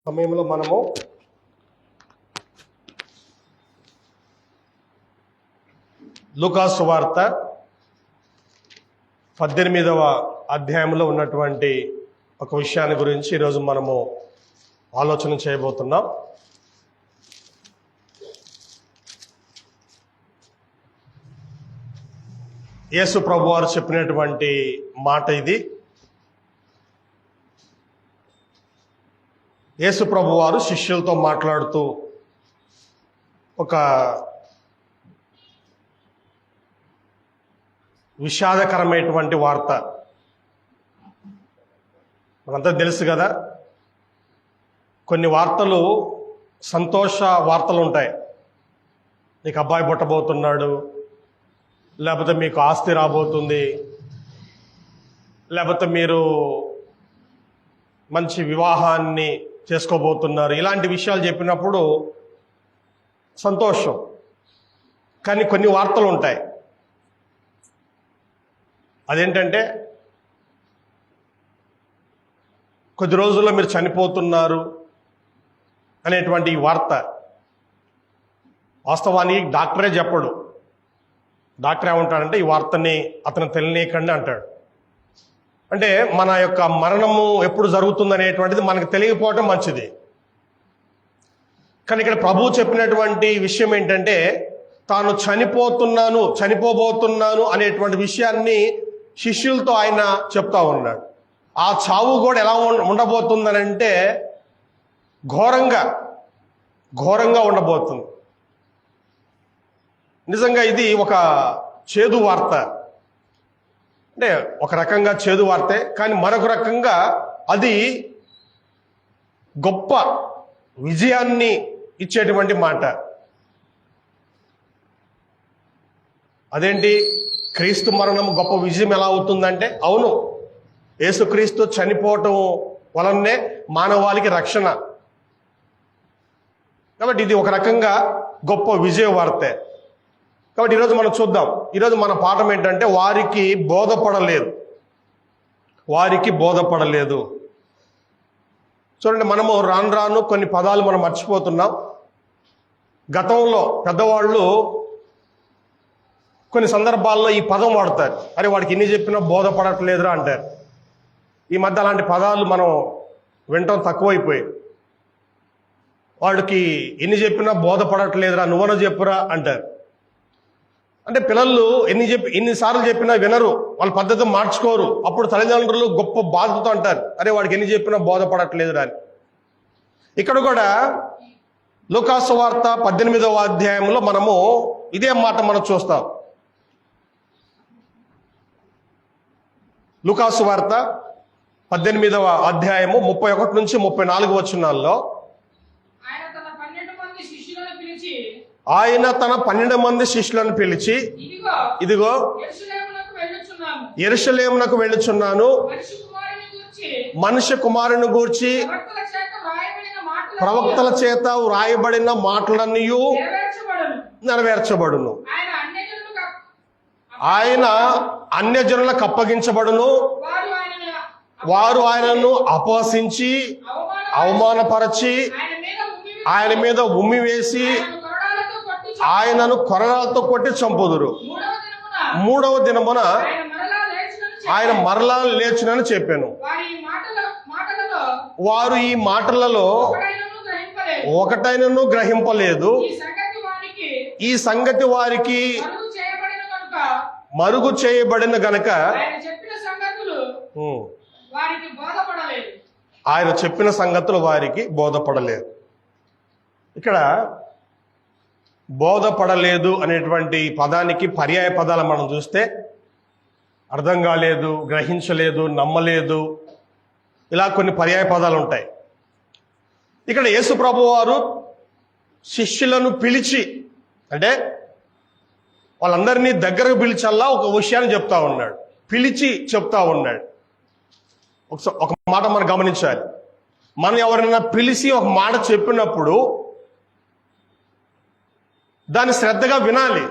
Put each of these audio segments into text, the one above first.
సమయంలో మనము లూకా సువార్త 18వ అధ్యాయంలో ఉన్నటువంటి ఒక విషయాన్ని గురించి ఈరోజు మనము ఆలోచన చేయబోతున్నాం. యేసు ప్రభువారు చెప్పినటువంటి మాట ఇది. యేసు ప్రభువారు శిష్యులతో మాట్లాడుతూ ఒక విషాదకరమైనటువంటి వార్త, మనంతా తెలుసు కదా, కొన్ని వార్తలు సంతోష వార్తలు ఉంటాయి. నీకు అబ్బాయి పుట్టబోతున్నాడు, లేకపోతే మీకు ఆస్తి రాబోతుంది, లేకపోతే మీరు మంచి వివాహాన్ని చేసుకోబోతున్నారు, ఇలాంటి విషయాలు చెప్పినప్పుడు సంతోషం. కానీ కొన్ని వార్తలు ఉంటాయి, అదేంటంటే కొద్ది రోజుల్లో మీరు చనిపోతున్నారు అనేటువంటి ఈ వార్త. వాస్తవానికి డాక్టరే చెప్పడు. డాక్టర్ ఏమంటాడంటే ఈ వార్తని అతను తెలియనీయకండి అంటాడు. అంటే మన యొక్క మరణము ఎప్పుడు జరుగుతుంది అనేటువంటిది మనకు తెలియకపోవటం మంచిది. కానీ ఇక్కడ ప్రభువు చెప్పినటువంటి విషయం ఏంటంటే తాను చనిపోబోతున్నాను అనేటువంటి విషయాన్ని శిష్యులతో ఆయన చెప్తా ఉన్నాడు. ఆ చావు కూడా ఎలా ఉండబోతుందనంటే ఘోరంగా ఉండబోతుంది. నిజంగా ఇది ఒక చేదు వార్త. అంటే ఒక రకంగా చేదు వార్తే, కానీ మరొక రకంగా అది గొప్ప విజయాన్ని ఇచ్చేటువంటి మాట. అదేంటి, క్రీస్తు మరణం గొప్ప విజయం ఎలా అవుతుందంటే, అవును, యేసుక్రీస్తు చనిపోవటం వలనే మానవాళికి రక్షణ. కాబట్టి ఇది ఒక రకంగా గొప్ప విజయ వార్తే. కాబట్టి ఈరోజు మనం చూద్దాం. ఈరోజు మన పాఠం ఏంటంటే వారికి బోధపడలేదు. చూడండి, మనము రాను కొన్ని పదాలు మనం మర్చిపోతున్నాం. గతంలో పెద్దవాళ్ళు కొన్ని సందర్భాల్లో ఈ పదం వాడతారు, అరే వాడికి ఎన్ని చెప్పినా బోధపడట్లేదురా అంటారు. ఈ మధ్య అలాంటి పదాలు మనం వినటం తక్కువైపోయాయి. వాడికి ఎన్ని చెప్పినా బోధపడట్లేదురా, నువ్వన చెప్పురా అంటారు. అంటే పిల్లలు ఎన్నిసార్లు చెప్పినా వినరు, వాళ్ళ పద్ధతి మార్చుకోరు. అప్పుడు తల్లిదండ్రులు గొప్ప బాధతో అంటారు, అరే వాడికి ఎన్ని చెప్పినా బోధపడట్లేదురా అని. ఇక్కడ కూడా లూకా సువార్త 18వ అధ్యాయంలో మనము ఇదే మాట మనం చూస్తాం. లూకా సువార్త 18వ అధ్యాయము 31 నుంచి 34 వచనాల్లో ఆయన తన 12 మంది శిష్యులను పిలిచి, ఇదిగో యెరూషలేమునకు వెళ్ళుచున్నాను, మనుష్య కుమారుని గూర్చి ప్రవక్తల చేత వ్రాయబడిన మాటలన్నీ నెరవేర్చబడును. ఆయన అన్యజనులకు అప్పగించబడును, వారు ఆయనను అపహసించి అవమానపరచి ఆయన మీద ఉమ్మి వేసి ఆయనను కొరడాలతో కొట్టి చంపుదురు. 3వ దినమున ఆయన మరలా లేచునని చెప్పాను. వారు ఈ మాటలలో ఒకటైనను గ్రహింపలేదు. ఈ సంగతి వారికి మరుగు చేయబడిన గనక ఆయన చెప్పిన సంగతులు వారికి బోధపడలేదు. ఇక్కడ బోధపడలేదు అనేటువంటి పదానికి పర్యాయ పదాలు మనం చూస్తే అర్థం కాలేదు, గ్రహించలేదు, నమ్మలేదు, ఇలా కొన్ని పర్యాయ పదాలు ఉంటాయి. ఇక్కడ యేసు ప్రభువారు శిష్యులను పిలిచి, అంటే వాళ్ళందరినీ దగ్గరకు పిలిచల్లా ఒక విషయాన్ని చెప్తా ఉన్నాడు, పిలిచి చెప్తా ఉన్నాడు. ఒక మాట మనం గమనించాలి. మనం ఎవరైనా పిలిచి ఒక మాట చెప్పినప్పుడు దాన్ని శ్రద్ధగా వినాలి.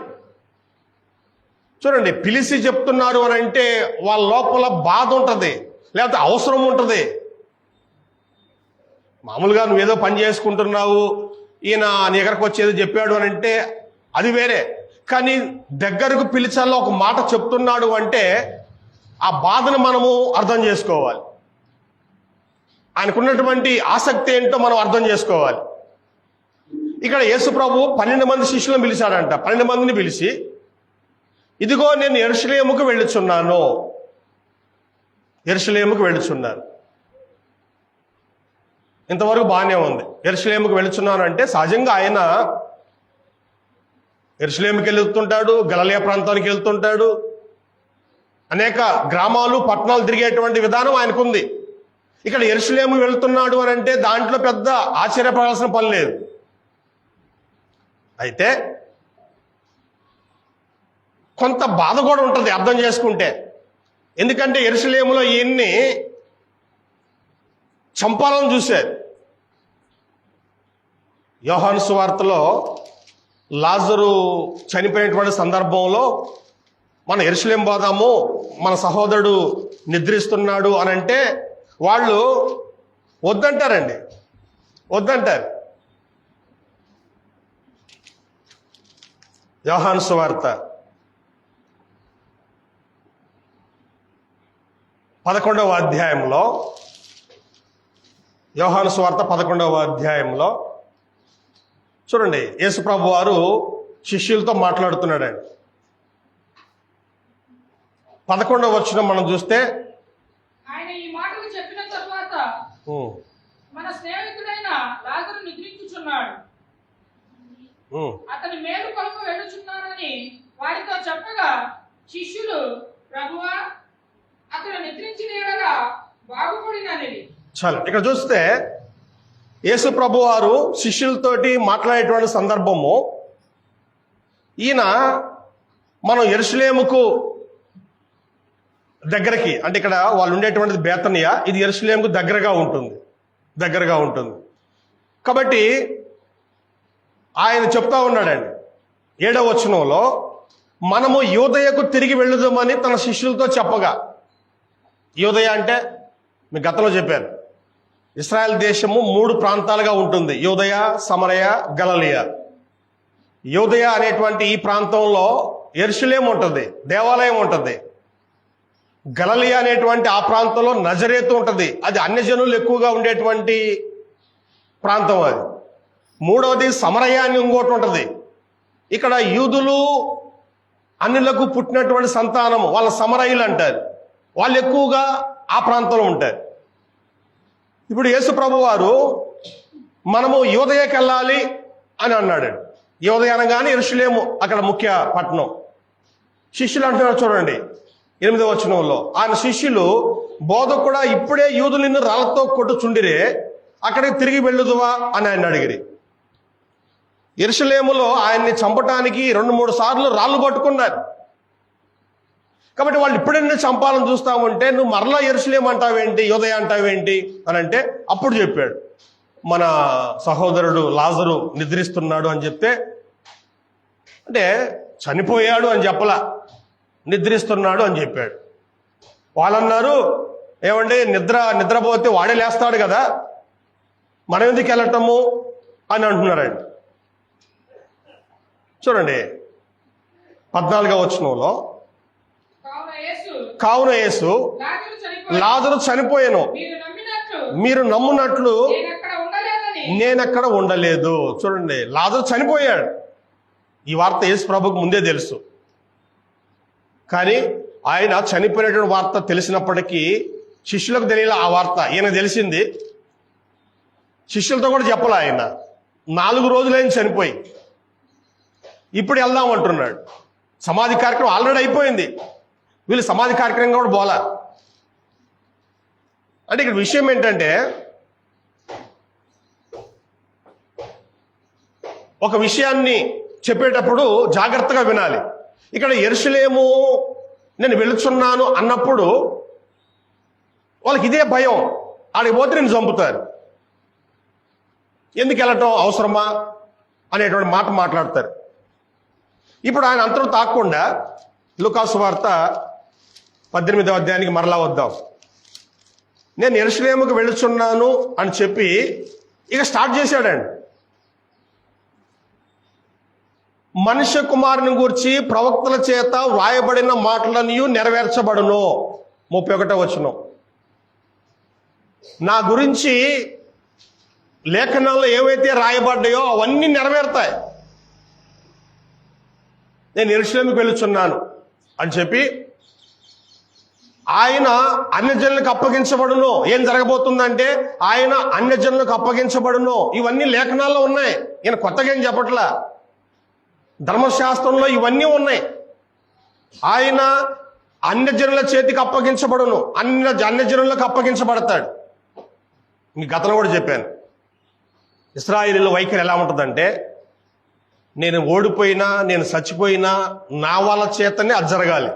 చూడండి, పిలిచి చెప్తున్నారు అని అంటే వాళ్ళ లోపల బాధ ఉంటుంది, లేకపోతే అవసరం ఉంటుంది. మామూలుగా నువ్వేదో పని చేసుకుంటున్నావు, ఈయన నీ దగ్గరకు వచ్చేది చెప్పాడు అని అంటే అది వేరే. కానీ దగ్గరకు పిలిచాలో ఒక మాట చెప్తున్నాడు అంటే ఆ బాధను మనము అర్థం చేసుకోవాలి. ఆయనకున్నటువంటి ఆసక్తి ఏంటో మనం అర్థం చేసుకోవాలి. ఇక్కడ యేసు ప్రభు 12 మంది శిష్యులను పిలిచాడంట. 12 మందిని పిలిచి, ఇదిగో నేను యెరూషలేముకు వెళ్ళుచున్నాను, యెరూషలేముకు వెళ్ళుచున్నాను. ఇంతవరకు బాగానే ఉంది. యెరూషలేముకు వెళుచున్నాను అంటే సహజంగా ఆయన యెరూషలేముకి వెళ్తుంటాడు, గలిలయ ప్రాంతానికి వెళ్తుంటాడు, అనేక గ్రామాలు పట్టణాలు తిరిగేటువంటి విధానం ఆయనకుంది. ఇక్కడ యెరూషలేము వెళ్తున్నాడు అని అంటే దాంట్లో పెద్ద ఆశ్చర్యపడాల్సిన పని లేదు. అయితే కొంత బాధ కూడా ఉంటుంది అర్థం చేసుకుంటే. ఎందుకంటే యెరూషలేములో ఈయన్ని చంపాలని చూశారు. యోహాను సువార్తలో లాజరు చనిపోయినటువంటి సందర్భంలో మన యెరూషలేము పోదాము, మన సహోదరుడు నిద్రిస్తున్నాడు అని అంటే వాళ్ళు వద్దంటారండి, వద్దంటారు. యోహాను సువార్త 11వ అధ్యాయంలో, యోహాను సువార్త 11వ అధ్యాయంలో చూడండి, యేసుప్రభు వారు శిష్యులతో మాట్లాడుతున్నాడండి. 11వ వచనం మనం చూస్తే, ఆయన ఈ మాటలు చెప్పిన తరువాత మన స్నేహితుడైన లాజరు నిద్రించుచున్నాడు, అతని మేలు కొరకు వెళ్ళుచున్నానని వారితో చెప్పగా శిష్యులు, ప్రభువా అతడు నిద్రించిన ఎడల బాగుపడినని. చాలు. ఇక్కడ చూస్తే యేసు ప్రభు వారు శిష్యులతోటి మాట్లాడేటువంటి సందర్భము, ఈయన మనం యెరూషలేముకు దగ్గరకి, అంటే ఇక్కడ వాళ్ళు ఉండేటువంటిది బేతనియ, ఇది యెరూషలేముకు దగ్గరగా ఉంటుంది. కాబట్టి ఆయన చెప్తా ఉన్నాడండి 7వ వచనంలో, మనము యూదయకు తిరిగి వెళ్ళుదామని తన శిష్యులతో చెప్పగా. యూదయ అంటే మీకు గతంలో చెప్పారు, ఇశ్రాయేల్ దేశము 3 ప్రాంతాలుగా ఉంటుంది: యూదయ, సమరయ, గలిలయ. యూదయ అనేటువంటి ఈ ప్రాంతంలో యెరూషలేము ఉంటుంది, దేవాలయం ఉంటుంది. గలిలయ అనేటువంటి ఆ ప్రాంతంలో నజరేతు ఉంటుంది, అది అన్యజనులు ఎక్కువగా ఉండేటువంటి ప్రాంతం. అది 3వది సమరయ అని ఇంకోటి ఉంటుంది. ఇక్కడ యూదులు అన్యులకు పుట్టినటువంటి సంతానము, వాళ్ళ సమరయులు అంటారు, వాళ్ళు ఎక్కువగా ఆ ప్రాంతంలో ఉంటారు. ఇప్పుడు యేసు ప్రభు వారు మనము యూదయకి వెళ్ళాలి అని అన్నాడు. యూదయ అనగానే యెరూషలేము అక్కడ ముఖ్య పట్టణం. శిష్యులు అంటున్నారు చూడండి 8వ వచనంలో, ఆయన శిష్యులు, బోధకుడా ఇప్పుడే యూదులు నిన్ను రాళ్లతో కొట్టుచుండిరే, అక్కడికి తిరిగి వెళ్ళుదువా అని ఆయన అడిగిరి. యెరూషలేములో ఆయన్ని చంపటానికి 2-3 సార్లు రాళ్ళు పట్టుకున్నారు. కాబట్టి వాళ్ళు ఇప్పుడే నిన్ను చంపాలని చూస్తామంటే నువ్వు మరలా యెరూషలేము అంటావేంటి, యూదయ అంటావేంటి అని అంటే అప్పుడు చెప్పాడు, మన సహోదరుడు లాజరు నిద్రిస్తున్నాడు అని చెప్తే, అంటే చనిపోయాడు అని చెప్పలా, నిద్రిస్తున్నాడు అని చెప్పాడు. వాళ్ళన్నారు, ఏమండి నిద్రపోతే వాడే లేస్తాడు కదా, మనం ఎందుకు వెళ్ళటము అని అంటున్నారండి. చూడండి 14వ వచనంలో, కావున యేసు లాజరు చనిపోయాను, మీరు నమ్మునట్లు నేనెక్కడ ఉండలేదు. చూడండి, లాజరు చనిపోయాడు. ఈ వార్త యేసు ప్రభుకు ముందే తెలుసు. కానీ ఆయన చనిపోయినటువంటి వార్త తెలిసినప్పటికీ శిష్యులకు తెలియలే ఆ వార్త. ఈయన తెలిసింది, శిష్యులతో కూడా చెప్పలే. ఆయన 4 రోజులైన చనిపోయి ఇప్పుడు వెళ్దాం అంటున్నాడు. సమాధి కార్యక్రమం ఆల్రెడీ అయిపోయింది, వీళ్ళు సమాధి కార్యక్రమం కూడా పోలా. అంటే ఇక్కడ విషయం ఏంటంటే, ఒక విషయాన్ని చెప్పేటప్పుడు జాగ్రత్తగా వినాలి. ఇక్కడ యెరూషలేము నేను వెళుచున్నాను అన్నప్పుడు వాళ్ళకి ఇదే భయం, ఆడికి పోతే నేను చంపుతారు, ఎందుకు వెళ్ళటం అవసరమా అనేటువంటి మాట మాట్లాడతారు. ఇప్పుడు ఆయన అంతరం తాకుండా లూకా సువార్త 18వ అధ్యాయానికి మరలా వద్దాం. నేను యెరూషలేముకు వెళుచున్నాను అని చెప్పి ఇక స్టార్ట్ చేశాడండి. మనుష్య కుమారుని గూర్చి ప్రవక్తల చేత వ్రాయబడిన మాటలన్నీ నెరవేర్చబడును. 31వ వచనం. నా గురించి లేఖనాల్లో ఏవైతే రాయబడ్డాయో అవన్నీ నెరవేరుతాయి. నేను యెరూషలేముకు వెళుచున్నాను అని చెప్పి ఆయన అన్యజనులకు అప్పగించబడును. ఏం జరగబోతుందంటే ఆయన అన్యజనులకు అప్పగించబడును. ఇవన్నీ లేఖనాల్లో ఉన్నాయి. ఈయన కొత్తగా ఏం చెప్పట్లా. ధర్మశాస్త్రంలో ఇవన్నీ ఉన్నాయి. ఆయన అన్యజనుల చేతికి అప్పగించబడును, అన్యజనులకు అప్పగించబడతాడు. మీ గతంలో కూడా చెప్పాను. ఇశ్రాయేలీయుల వైఖరి ఎలా ఉంటుందంటే, నేను ఓడిపోయినా నేను చచ్చిపోయినా నా వాళ్ళ చేతనే అది జరగాలి,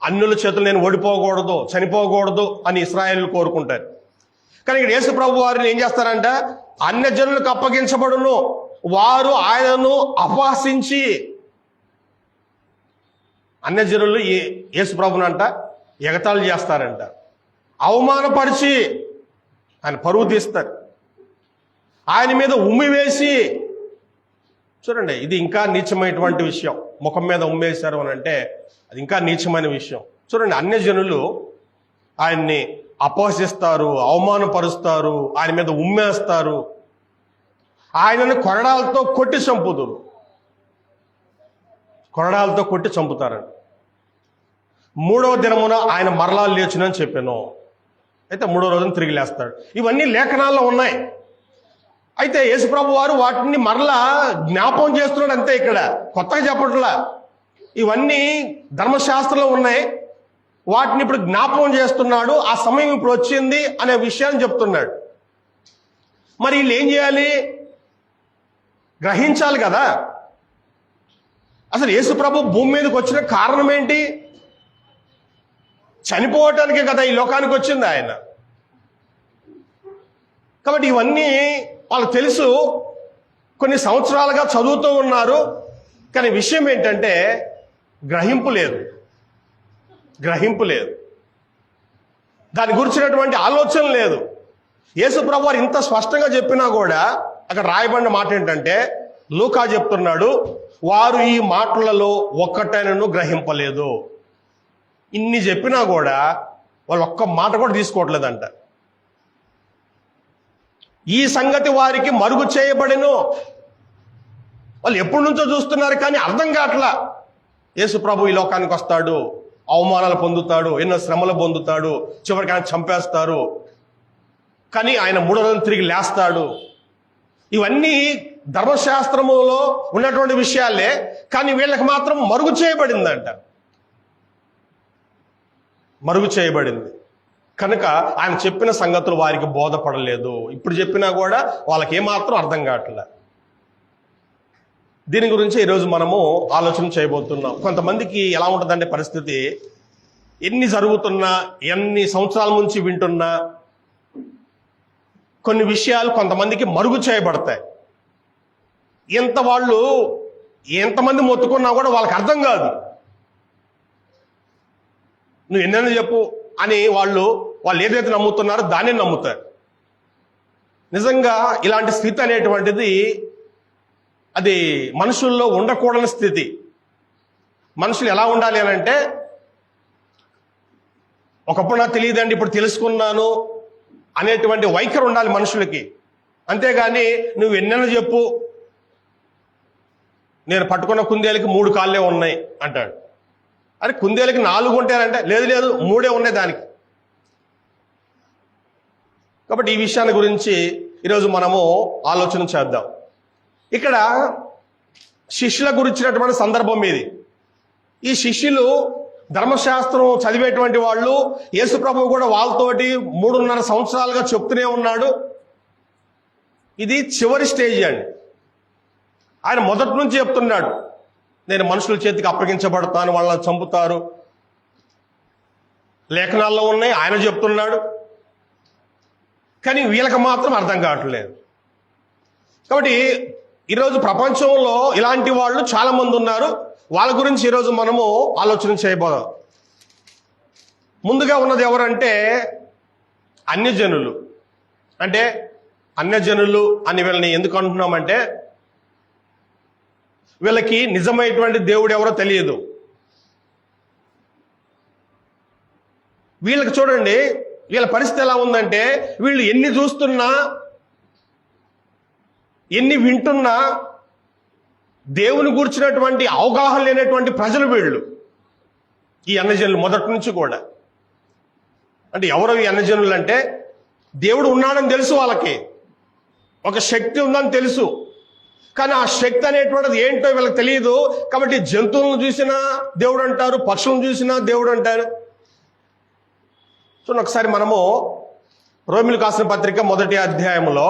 అన్యుల చేతులు నేను ఓడిపోకూడదు, చనిపోకూడదు అని ఇశ్రాయేలీయులు కోరుకుంటారు. కానీ ఇక్కడ యేసు ప్రభు వారిని ఏం చేస్తారంట, అన్యజనులకు అప్పగించబడును. వారు ఆయనను అపహసించి, అన్యజనులు యేసు ప్రభునంట ఎగతాళి చేస్తారంట, అవమానపరిచి ఆయన పరువు తీస్తారు, ఆయన మీద ఉమ్మి వేసి. చూడండి, ఇది ఇంకా నీచమైనటువంటి విషయం. ముఖం మీద ఉమ్మేశారు అని అంటే అది ఇంకా నీచమైన విషయం. చూడండి, అన్యజనులు ఆయన్ని అపహసిస్తారు, అవమానపరుస్తారు, ఆయన మీద ఉమ్మేస్తారు, ఆయనను కొరడాలతో కొట్టి చంపుదురు. కొరడాలతో కొట్టి చంపుతారండి. 3వ దినమున ఆయన మరలా లేచునని చెప్పాను. అయితే 3వ రోజున తిరిగి లేస్తాడు. ఇవన్నీ లేఖనాల్లో ఉన్నాయి. అయితే యేసుప్రభు వారు వాటిని మరలా జ్ఞాపకం చేస్తున్నాడు అంతే. ఇక్కడ కొత్తగా చెప్పట్లా. ఇవన్నీ ధర్మశాస్త్రంలో ఉన్నాయి, వాటిని ఇప్పుడు జ్ఞాపకం చేస్తున్నాడు. ఆ సమయం ఇప్పుడు వచ్చింది అనే విషయాన్ని చెప్తున్నాడు. మరి వీళ్ళు ఏం చేయాలి? గ్రహించాలి కదా. అసలు యేసుప్రభు భూమి మీదకి వచ్చిన కారణం ఏంటి? చనిపోవటానికే కదా ఈ లోకానికి వచ్చింది ఆయన. కాబట్టి ఇవన్నీ వాళ్ళకు తెలుసు. కొన్ని సంవత్సరాలుగా చదువుతూ ఉన్నారు. కానీ విషయం ఏంటంటే గ్రహింపు లేదు. దాని గురించినటువంటి ఆలోచన లేదు. యేసుప్రభు వారు ఇంత స్పష్టంగా చెప్పినా కూడా అక్కడ రాయబడిన మాట ఏంటంటే, లూకా చెప్తున్నాడు, వారు ఈ మాటలలో ఒక్కటైనను గ్రహింపలేదు. ఇన్ని చెప్పినా కూడా వాళ్ళు ఒక్క మాట కూడా తీసుకోవట్లేదంట. ఈ సంగతి వారికి మరుగు చేయబడెను. వాళ్ళు ఎప్పటి నుంచో చూస్తున్నారు కానీ అర్థం కావట్లా. యేసు ప్రభు ఈ లోకానికి వస్తాడు, అవమానాలు పొందుతాడు, ఎన్నో శ్రమలు పొందుతాడు, చివరికి ఆయన చంపేస్తారు, కానీ ఆయన 3వ రోజున తిరిగి లేస్తాడు. ఇవన్నీ ధర్మశాస్త్రములో ఉన్నటువంటి విషయాలే, కానీ వీళ్ళకి మాత్రం మరుగు చేయబడిందంట. మరుగు చేయబడింది కనుక ఆయన చెప్పిన సంగతులు వారికి బోధపడలేదు. ఇప్పుడు చెప్పినా కూడా వాళ్ళకి ఏమాత్రం అర్థం కావట్లే. దీని గురించి ఈరోజు మనము ఆలోచన చేయబోతున్నాం. కొంతమందికి ఎలా ఉంటుందంటే పరిస్థితి, ఎన్ని జరుగుతున్నా, ఎన్ని సంవత్సరాల నుంచి వింటున్నా కొన్ని విషయాలు కొంతమందికి మరుగు చేయబడతాయి. వాళ్ళు ఎంతమంది మొత్తుకున్నా కూడా వాళ్ళకి అర్థం కాదు. నువ్వు ఎన్నైనా చెప్పు అని వాళ్ళు ఏదైతే నమ్ముతున్నారో దాన్ని నమ్ముతారు. నిజంగా ఇలాంటి స్థితి అనేటువంటిది అది మనుషుల్లో ఉండకూడని స్థితి. మనుషులు ఎలా ఉండాలి అని అంటే, ఒకప్పుడు నాకు తెలియదండి ఇప్పుడు తెలుసుకున్నాను అనేటువంటి వైఖరి ఉండాలి మనుషులకి. అంతేగాని నువ్వు ఎన్నైనా చెప్పు, నేను పట్టుకున్న కుందేలకి 3 కాళ్ళే ఉన్నాయి అంటాడు. అరే కుందేలకి 4 ఉంటారంటే లేదు 3 ఉన్నాయి దానికి. కాబట్టి ఈ విషయాన్ని గురించి ఈరోజు మనము ఆలోచన చేద్దాం. ఇక్కడ శిష్యుల గురించినటువంటి సందర్భం ఇది. ఈ శిష్యులు ధర్మశాస్త్రం చదివేటువంటి వాళ్ళు, యేసుప్రభువు కూడా వాళ్ళతోటి 3.5 సంవత్సరాలుగా చెప్తూనే ఉన్నాడు. ఇది చివరి స్టేజ్ అండి. ఆయన మొదటి నుంచి చెప్తున్నాడు, నేను మనుషుల చేతికి అప్పగించబడతాను, వాళ్ళని చంపుతారు, లేఖనాల్లో ఉన్నాయి, ఆయన చెప్తున్నాడు. కానీ వీళ్ళకి మాత్రం అర్థం కావట్లేదు. కాబట్టి ఈరోజు ప్రపంచంలో ఇలాంటి వాళ్ళు చాలా మంది ఉన్నారు. వాళ్ళ గురించి ఈరోజు మనము ఆలోచన చేయబోదాం. ముందుగా ఉన్నది ఎవరంటే అన్యజనులు అంటే అన్యజనులు అని వీళ్ళని ఎందుకు అంటున్నామంటే వీళ్ళకి నిజమైనటువంటి దేవుడు ఎవరో తెలియదు. వీళ్ళకి చూడండి, వీళ్ళ పరిస్థితి ఎలా ఉందంటే వీళ్ళు ఎన్ని చూస్తున్నా ఎన్ని వింటున్నా దేవుని గురించినటువంటి అవగాహన లేనటువంటి ప్రజలు వీళ్ళు, ఈ అన్యజనులు మొదటి నుంచి కూడా. అంటే ఎవరో ఈ అన్యజనులు అంటే దేవుడు ఉన్నాడని తెలుసు, వాళ్ళకి ఒక శక్తి ఉందని తెలుసు, కానీ ఆ శక్తి అనేటువంటిది ఏంటో వీళ్ళకి తెలియదు. కాబట్టి జంతువులను చూసినా దేవుడు అంటారు, పక్షులను చూసినా దేవుడు అంటారు. చూడండి ఒకసారి మనము రోమిలకు రాసిన పత్రిక 1వ అధ్యాయంలో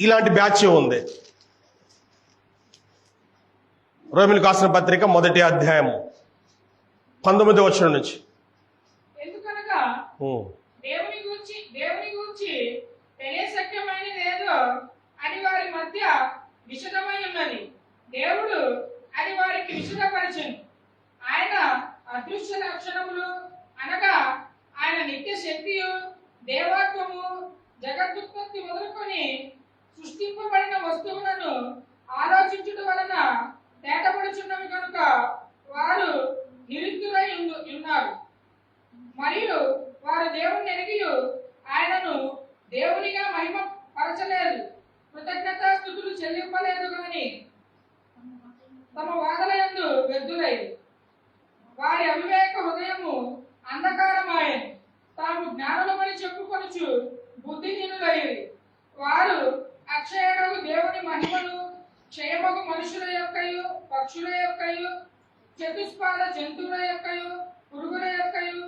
ఇలాంటి బ్యాచ్ ఉంది. రోమిలకు రాసిన పత్రిక 1వ అధ్యాయము 19వ వచనం నుంచి. ఎందుకనగా దేవుని గూర్చి తెలియశక్యమైనదేదో అది వారి మధ్య విషదమై ఉన్నది. దేవుడు అది వారికి విషదపరచెను. ఆయన అదృశ్య లక్షణములు అనగా ఆయన నిత్య శక్తియు దేవత్వము జగదుత్పత్తి మొదలుకొని సృష్టింపబడిన వస్తువులను ఆలోచించుట వలన తేటపడుచున్నవి కనుక వారు నిరుద్ధులై ఉన్నారు. మరియు వారు దేవుని ఎరిగి ఆయనను దేవునిగా మహిమ పరచలేదు, కృతజ్ఞతాస్తుతులు చెల్లింపలేదు, గాని తమ వాదనయందు వ్యర్థులైరు. వారి అవివేక హృదయము అంధకారమాయను, తాము జ్ఞానులమని చెప్పుకొనుచు బుద్ధిహీనులైరి. వారు అక్షయుడు దేవుని మహిమను క్షయమగు మనుషుల యొక్కయు పక్షుల యొక్కయు చతుష్పాద జంతువుల యొక్కయు పురుగుల యొక్కయు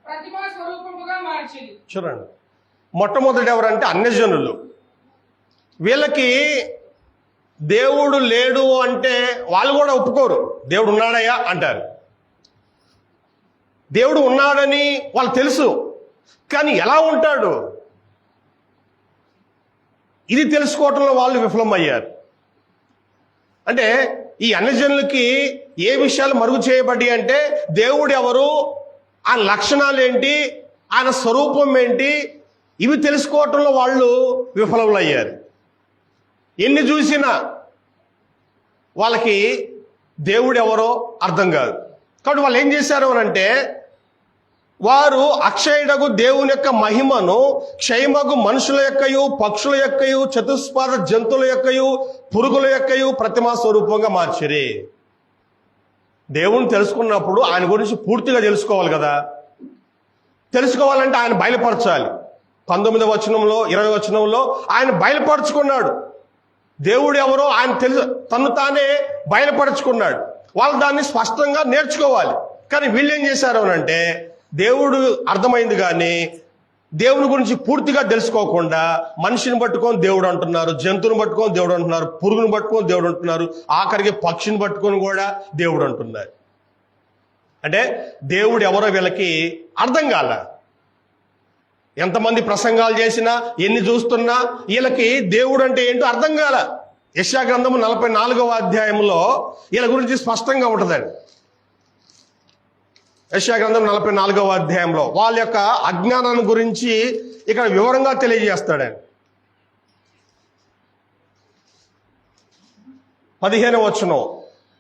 ప్రతిమా స్వరూపముగా మార్చింది. చూడండి, మొట్టమొదటి ఎవరంటే అన్యజనులు. వీళ్ళకి దేవుడు లేడు అంటే వాళ్ళు కూడా ఒప్పుకోరు. దేవుడు ఉన్నాడయ్యా అంటారు. దేవుడు ఉన్నాడని వాళ్ళు తెలుసు, కానీ ఎలా ఉంటాడు ఇది తెలుసుకోవటంలో వాళ్ళు విఫలమయ్యారు. అంటే ఈ అన్యజనులకి ఏ విషయాలు మరుగు చేయబడ్డాయి అంటే దేవుడు ఎవరు, ఆయన లక్షణాలు ఏంటి, ఆయన స్వరూపం ఏంటి, ఇవి తెలుసుకోవటంలో వాళ్ళు విఫలమయ్యారు. ఎన్ని చూసినా వాళ్ళకి దేవుడు ఎవరో అర్థం కాదు. కాబట్టి వాళ్ళు ఏం చేశారు అంటే వారు అక్షయుడగు దేవుని యొక్క మహిమను క్షయమగు మనుషుల యొక్కయు పక్షుల యొక్కయు చతుష్పాద జంతువుల యొక్కయు పురుగుల యొక్కయు ప్రతిమా స్వరూపంగా మార్చిరి. దేవుని తెలుసుకున్నప్పుడు ఆయన గురించి పూర్తిగా తెలుసుకోవాలి కదా. తెలుసుకోవాలంటే ఆయన బయలుపరచాలి. 19వ వచనంలో 20వ వచనంలో ఆయన బయలుపరుచుకున్నాడు. దేవుడు ఎవరో ఆయన తను తానే బయలుపరుచుకున్నాడు. వాళ్ళు దాన్ని స్పష్టంగా నేర్చుకోవాలి. కానీ వీళ్ళు ఏం చేశారు అంటే దేవుడు అర్థమైంది కానీ దేవుని గురించి పూర్తిగా తెలుసుకోకుండా మనిషిని పట్టుకొని దేవుడు అంటున్నారు, జంతువుని పట్టుకొని దేవుడు అంటున్నారు, పురుగుని పట్టుకొని దేవుడు అంటున్నారు, ఆఖరికి పక్షిని పట్టుకొని కూడా దేవుడు అంటున్నారు. అంటే దేవుడు ఎవరో వీళ్ళకి అర్థం కాల. ఎంతమంది ప్రసంగాలు చేసినా ఎన్ని చూస్తున్నా వీళ్ళకి దేవుడు అంటే ఏంటో అర్థం కాల. యెషయా గ్రంథము 44వ అధ్యాయంలో వీళ్ళ గురించి స్పష్టంగా ఉంటుందండి. యెషయా గ్రంథం 44వ అధ్యాయంలో వాళ్ళ యొక్క అజ్ఞానాన్ని గురించి ఇక్కడ వివరంగా తెలియజేస్తాడండి. 15వ వచనం,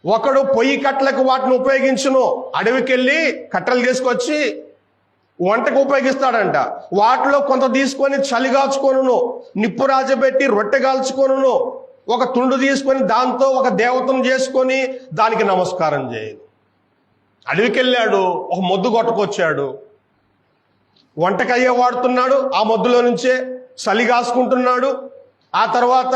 ఒకడు పొయ్యి కట్టలకు వాటిని ఉపయోగించును, అడవికెళ్ళి కట్టెలు తీసుకొచ్చి వంటకు ఉపయోగిస్తాడంట. వాటిలో కొంత తీసుకొని చలిగాల్చుకొనును, నిప్పు రాజబెట్టి రొట్టె కాల్చుకొనును, ఒక తుండు తీసుకొని దాంతో ఒక దేవతను చేసుకొని దానికి నమస్కారం చేయను. అడవికి వెళ్ళాడు, ఒక మొద్దు కొట్టుకొచ్చాడు, వంటకయ్యే వాడుతున్నాడు, ఆ మొద్దులో నుంచే చలి కాసుకుంటున్నాడు, ఆ తర్వాత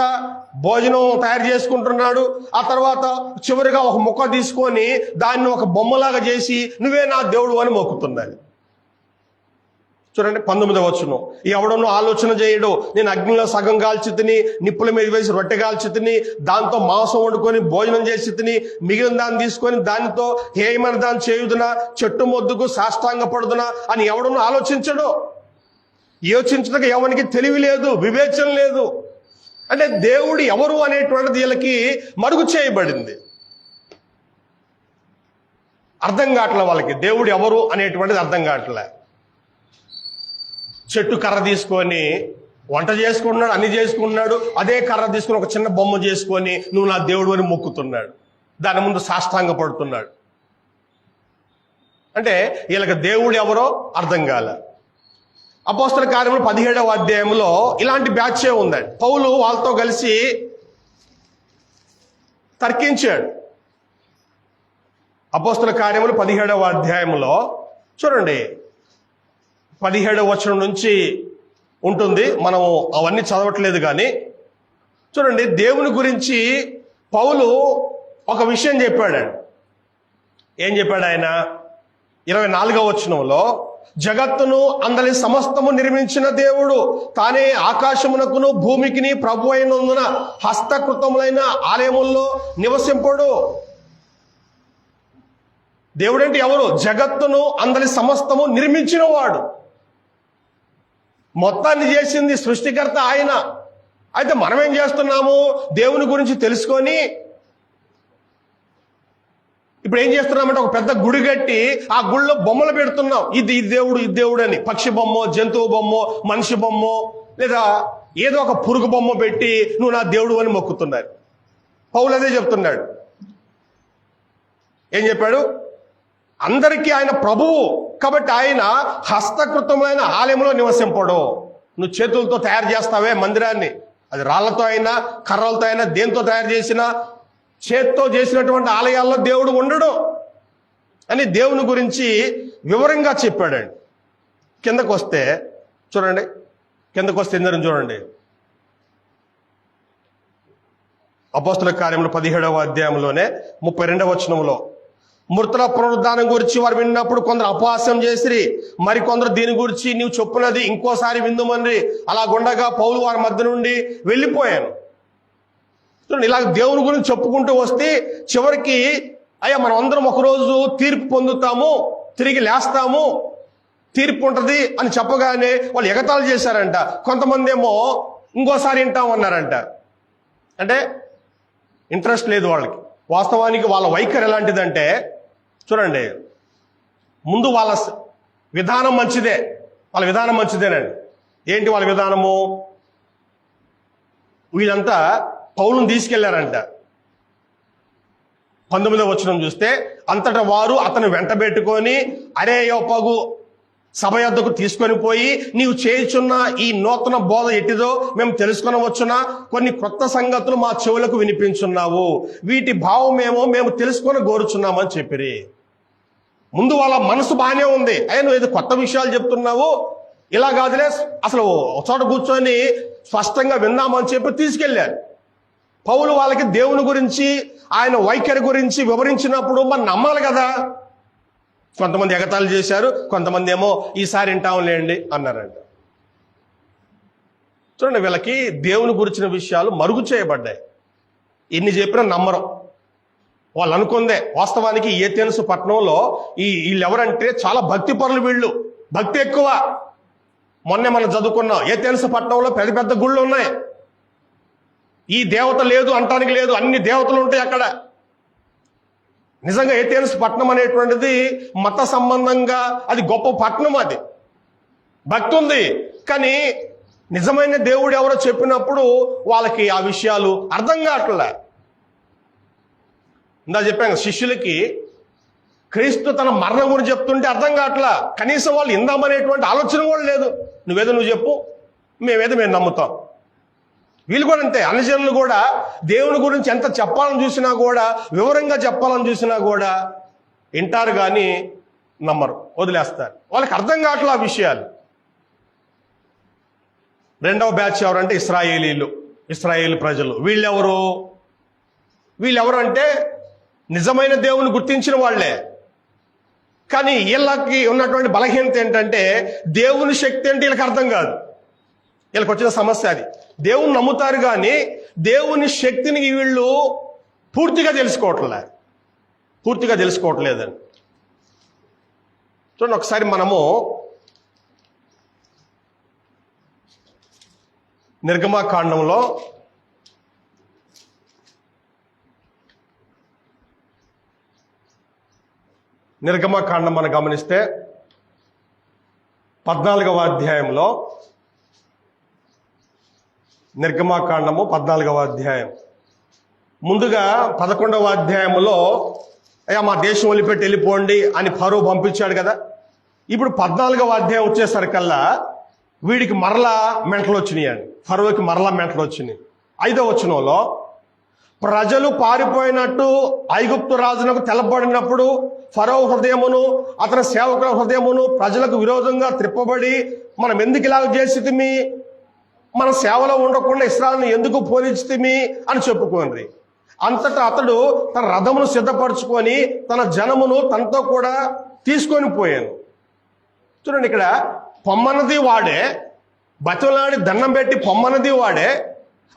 భోజనం తయారు చేసుకుంటున్నాడు, ఆ తర్వాత చివరిగా ఒక ముక్క తీసుకొని దాన్ని ఒక బొమ్మలాగా చేసి నువ్వే నా దేవుడు అని మొక్కుతున్నాడు. చూడండి 19వ వచనం, ఎవడనో ఆలోచన చేయడు, నేను అగ్నిలో సగం కాల్చి తిని నిప్పుల మీద వేసి రొట్టె కాల్చి తిని దాంతో మాంసం వండుకొని భోజనం చేసి తిని మిగిలిన దాన్ని తీసుకొని దానితో హేయమైన దాన్ని చేయుదునా, చెట్టు మొద్దుకు సాష్టాంగ పడుదునా అని ఎవడనో ఆలోచించడు. యోచించడానికి ఎవరికి తెలివి లేదు, వివేచన లేదు. అంటే దేవుడు ఎవరు అనేటువంటిది వీళ్ళకి మరుగు చేయబడింది. అర్థం కావట్లే వాళ్ళకి, దేవుడు ఎవరు అనేటువంటిది అర్థం కావట్లే. చెట్టు కర్ర తీసుకొని వంట చేసుకుంటున్నాడు, అన్ని చేసుకుంటున్నాడు. అదే కర్ర తీసుకుని ఒక చిన్న బొమ్మ చేసుకొని నువ్వు నా దేవుడు అని మొక్కుతున్నాడు. దాని ముందు సాష్టాంగ పడుతున్నాడు. అంటే వీళ్ళకి దేవుడు ఎవరో అర్థం కాల. అపోస్తల కార్యములు 17వ అధ్యాయంలో ఇలాంటి బ్యాచే ఉందండి. పౌలు వాళ్ళతో కలిసి తర్కించాడు. అపోస్తల కార్యములు 17వ అధ్యాయంలో చూడండి, 17వ వచనం నుంచి ఉంటుంది. మనం అవన్నీ చదవట్లేదు కానీ చూడండి, దేవుని గురించి పౌలు ఒక విషయం చెప్పాడు. ఏం చెప్పాడు ఆయన? 24వ వచనంలో, జగత్తును అందరి సమస్తము నిర్మించిన దేవుడు తానే ఆకాశమునకును భూమికిని ప్రభు అయినందున హస్తకృతములైన ఆలయముల్లో నివసింపడు. దేవుడంటే ఎవరు? జగత్తును అందరి సమస్తము నిర్మించిన వాడు. మొత్తాన్ని చేసింది సృష్టికర్త ఆయన. అయితే మనం ఏం చేస్తున్నాము? దేవుని గురించి తెలుసుకొని ఇప్పుడు ఏం చేస్తున్నామంటే ఒక పెద్ద గుడి కట్టి ఆ గుడిలో బొమ్మలు పెడుతున్నాం. ఇది దేవుడు, ఇది దేవుడు అని. పక్షి బొమ్మో, జంతువు బొమ్మో, మనిషి బొమ్మో, లేదా ఏదో ఒక పురుగు బొమ్మ పెట్టి నువ్వు నా దేవుడు అని మొక్కుతున్నారు. పౌలు అదే చెప్తున్నాడు. ఏం చెప్పాడు? అందరికీ ఆయన ప్రభువు కాబట్టి ఆయన హస్తకృతమైన ఆలయంలో నివసింపడు. నువ్వు చేతులతో తయారు చేస్తావే మందిరాన్ని, అది రాళ్లతో అయినా కర్రలతో అయినా దేంతో తయారు చేసినా చేత్తో చేసినటువంటి ఆలయాల్లో దేవుడు ఉండడు అని దేవుని గురించి వివరంగా చెప్పాడండి. కిందకు వస్తే చూడండి, కిందకు వస్తే ఇందరం చూడండి, అపోస్తల కార్యములు 17వ అధ్యాయంలోనే 32వ వచనంలో, మృతుల పునరుద్ధానం గురించి వారు విన్నప్పుడు కొందరు అపహాస్యం చేసిరి, మరి కొందరు దీని గురించి నీవు చెప్పున్నది ఇంకోసారి విందుమని అలాగుండగా పౌలు వారి మధ్య నుండి వెళ్ళిపోయాను. చూడండి, ఇలా దేవుని గురించి చెప్పుకుంటూ వస్తే చివరికి అయ్యా మనం అందరం ఒకరోజు తీర్పు పొందుతాము, తిరిగి లేస్తాము, తీర్పు ఉంటుంది అని చెప్పగానే వాళ్ళు ఎగతాళి చేశారంట. కొంతమంది ఏమో ఇంకోసారి వింటామన్నారంట. అంటే ఇంట్రెస్ట్ లేదు వాళ్ళకి. వాస్తవానికి వాళ్ళ వైఖరి ఎలాంటిదంటే చూడండి, ముందు వాళ్ళ విధానం మంచిదే, వాళ్ళ విధానం మంచిదేనండి. ఏంటి వాళ్ళ విధానము? వీళ్ళంతా పౌలుని తీసుకెళ్లారంట. 19వ వచనం చూస్తే, అంతటా వారు అతను వెంటబెట్టుకొని అరేయోపగు సభ యొద్దకు తీసుకొని పోయి, నీవు చేయుచున్న ఈ నూతన బోధ ఎట్టిదో మేము తెలుసుకొనవచ్చునా? కొన్ని కొత్త సంగతులు మా చెవులకు వినిపించున్నావు, వీటి భావమేమో మేము తెలుసుకొని కోరుచున్నామని చెప్పిరి. ముందు వాళ్ళ మనసు బాగానే ఉంది. అయ్యా నువ్వు ఏదో కొత్త విషయాలు చెప్తున్నావు, ఇలా కాదులే, అసలు ఒక చోట కూర్చొని స్పష్టంగా విందామని చెప్పి తీసుకెళ్లారు. పౌలు వాళ్ళకి దేవుని గురించి ఆయన వైఖరి గురించి వివరించినప్పుడు మనం నమ్మాలి కదా. కొంతమంది ఎగతాళి చేశారు, కొంతమంది ఏమో ఈసారి వింటాంలేండి అన్నారంట. చూడండి, వీళ్ళకి దేవుని గురించిన విషయాలు మరుగు చేయబడ్డాయి. ఎన్ని చెప్పినా నమ్మరు. వాళ్ళు అనుకుందే. వాస్తవానికి ఏథెన్స్ పట్టణంలో వీళ్ళు ఎవరంటే చాలా భక్తి పరులు. వీళ్ళు భక్తి ఎక్కువ. మొన్నే మనం చదువుకున్నాం, ఏథెన్స్ పట్టణంలో పెద్ద పెద్ద గుళ్ళు ఉన్నాయి. ఈ దేవత లేదు అంటానికి లేదు, అన్ని దేవతలు ఉంటాయి అక్కడ. నిజంగా ఏథెన్స్ పట్టణం అనేటువంటిది మత సంబంధంగా అది గొప్ప పట్టణం, అది భక్తి ఉంది. కానీ నిజమైన దేవుడు ఎవరో చెప్పినప్పుడు వాళ్ళకి ఆ విషయాలు అర్థం కావట్లే. ఇందా చెప్పాను, శిష్యులకి క్రీస్తు తన మరణం గురించి చెప్తుంటే అర్థం కావట్లా. కనీసం వాళ్ళు ఇందామనేటువంటి ఆలోచన కూడా లేదు. నువ్వేదో నువ్వు చెప్పు, మేము నమ్ముతాం. వీళ్ళు కూడా అంతే. అన్యజనులు కూడా దేవుని గురించి ఎంత చెప్పాలని చూసినా కూడా, వివరంగా చెప్పాలని చూసినా కూడా వింటారు కానీ నమ్మరు, వదిలేస్తారు. వాళ్ళకి అర్థం కావట్లే ఆ విషయాలు. రెండవ బ్యాచ్ ఎవరంటే ఇశ్రాయేలు ప్రజలు. వీళ్ళెవరు అంటే నిజమైన దేవుని గుర్తించిన వాళ్లే. కానీ వీళ్ళకి ఉన్నటువంటి బలహీనత ఏంటంటే దేవుని శక్తి అంటే వీళ్ళకి అర్థం కాదు. వీళ్ళకి వచ్చిన సమస్య అది. దేవుని నమ్ముతారు కానీ దేవుని శక్తిని వీళ్ళు పూర్తిగా తెలుసుకోవట్లేదని. చూడండి, ఒకసారి మనము నిర్గమకాండంలో నిర్గమకాండం మనం గమనిస్తే 14వ అధ్యాయంలో, నిర్గమాకాండము 14వ అధ్యాయం, ముందుగా 11వ అధ్యాయంలో అయ్యా మా దేశం వదిలిపెట్టి వెళ్ళిపోండి అని ఫరో పంపించాడు కదా. ఇప్పుడు 14వ అధ్యాయం వచ్చేసరికల్లా వీడికి మరలా మెంటలు వచ్చినాయి, ఫరోకి మరలా మెంటలు వచ్చినాయి. 5వ వచనంలో ప్రజలు పారిపోయినట్టు ఐగుప్తు రాజునకు తెలపబడినప్పుడు ఫరో హృదయమును అతని సేవకుల హృదయమును ప్రజలకు విరోధంగా త్రిప్పబడి, మనం ఎందుకు ఇలాగ చేసితిమి, మన సేవలో ఉండకుండా ఇశ్రాయేలును ఎందుకు పోనిచ్చితిమి అని చెప్పుకోండి. అంతటా అతడు తన రథమును సిద్ధపరచుకొని తన జనమును తనతో కూడా తీసుకొని పోయాను. చూడండి, ఇక్కడ పొమ్మన్నది వాడే, బతిలాడి దండం పెట్టి పొమ్మన్నది వాడే.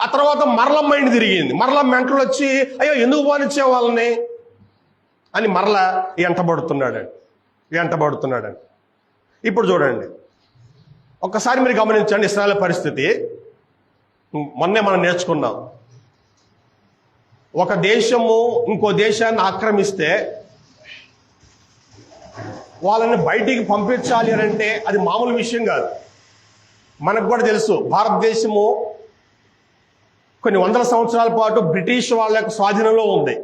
ఆ తర్వాత మరలా మైండ్ తిరిగింది, మరలా మెంటలు వచ్చి అయ్యో ఎందుకు పోనిచ్చే వాళ్ళని అని మరలా ఎంటబడుతున్నాడు. ఇప్పుడు చూడండి, ఒక్కసారి మీరు గమనించండి ఇశ్రాయేలు పరిస్థితి. మొన్నే మనం నేర్చుకున్నాం, ఒక దేశము ఇంకో దేశాన్ని ఆక్రమిస్తే వాళ్ళని బయటికి పంపించాలి అని అంటే అది మామూలు విషయం కాదు. మనకు కూడా తెలుసు, భారతదేశము కొన్ని వందల సంవత్సరాల పాటు బ్రిటిష్ వాళ్ళ యొక్క స్వాధీనంలో ఉంది.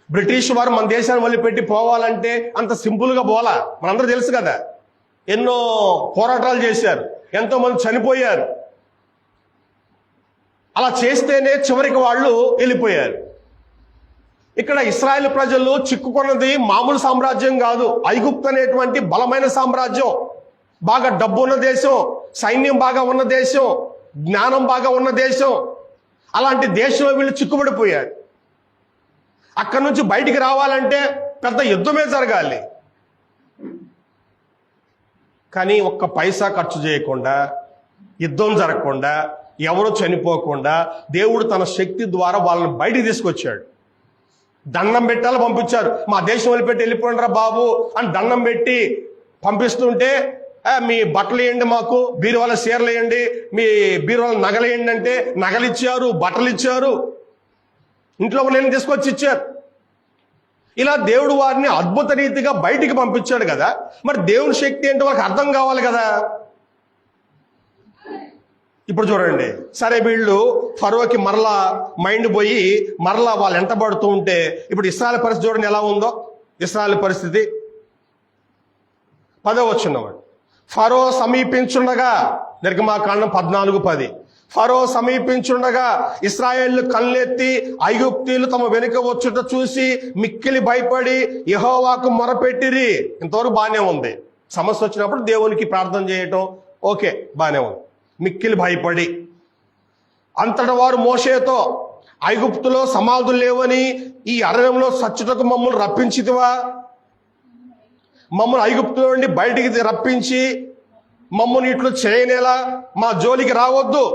బ్రిటిష్ వారు మన దేశాన్ని వదిలిపెట్టి పోవాలంటే అంత సింపుల్గా పోలా, మనందరూ తెలుసు కదా. ఎన్నో పోరాటాలు చేశారు, ఎంతో మంది చనిపోయారు. అలా చేస్తేనే చివరికి వాళ్ళు వెళ్ళిపోయారు. ఇక్కడ ఇశ్రాయేలు ప్రజలు చిక్కుకున్నది మామూలు సామ్రాజ్యం కాదు, ఐగుప్తు అనేటువంటి బలమైన సామ్రాజ్యం, బాగా డబ్బు ఉన్న దేశం, సైన్యం బాగా ఉన్న దేశం, జ్ఞానం బాగా ఉన్న దేశం. అలాంటి దేశంలో వీళ్ళు చిక్కుబడిపోయారు. అక్కడి నుంచి బయటికి రావాలంటే పెద్ద యుద్ధమే జరగాలి. కానీ ఒక్క పైసా ఖర్చు చేయకుండా, యుద్ధం జరగకుండా, ఎవరు చనిపోకుండా దేవుడు తన శక్తి ద్వారా వాళ్ళని బయటికి తీసుకొచ్చాడు. దండం పెట్టాలి పంపించారు. మా దేశం వదిలిపెట్టి వెళ్ళిపోండిరా బాబు అని దండం పెట్టి పంపిస్తుంటే, మీ బట్టలు వేయండి, మాకు బీరువాల చీరలు వేయండి, మీ బీరువాల నగలు వేయండి అంటే నగలిచ్చారు, బట్టలు ఇచ్చారు, ఇంట్లో నేను తీసుకొచ్చి ఇచ్చారు. ఇలా దేవుడు వారిని అద్భుత రీతిగా బయటికి పంపించాడు కదా. మరి దేవుని శక్తి ఏంటో వాళ్ళకి అర్థం కావాలి కదా. ఇప్పుడు చూడండి, సరే వీళ్ళు ఫరోకి మరలా మైండ్ పోయి మరలా వాళ్ళు ఎంటబడుతూ ఉంటే ఇప్పుడు ఇశ్రాయేలు పరిస్థితి చూడండి ఎలా ఉందో. ఇశ్రాయేలు పరిస్థితి 10వ వచనం, ఫరో సమీపించుండగా, నిర్గమాకాండం 14:10, ఫరో సమీపించుండగా ఇశ్రాయేలు కళ్ళెత్తి ఐగుప్తీయులు తమ వెనుక వచ్చుట చూసి మిక్కిలి భయపడి యెహోవాకు మొరపెట్టిరి. ఇంతవరకు బాగానే ఉంది. సమస్య వచ్చినప్పుడు దేవునికి ప్రార్థన చేయటం ఓకే, బాగానే ఉంది. మిక్కిలి భయపడి అంతట వారు మోషేతో, ఐగుప్తులో సమాధులు లేవని ఈ అరణ్యంలో సచ్చుటకు మమ్మల్ని రప్పించితివా? మమ్మల్ని ఐగుప్తులో నుండి బయటికి రప్పించి మమ్మల్ని ఇట్లు చేయనేలా, మా జోలికి రావద్దు,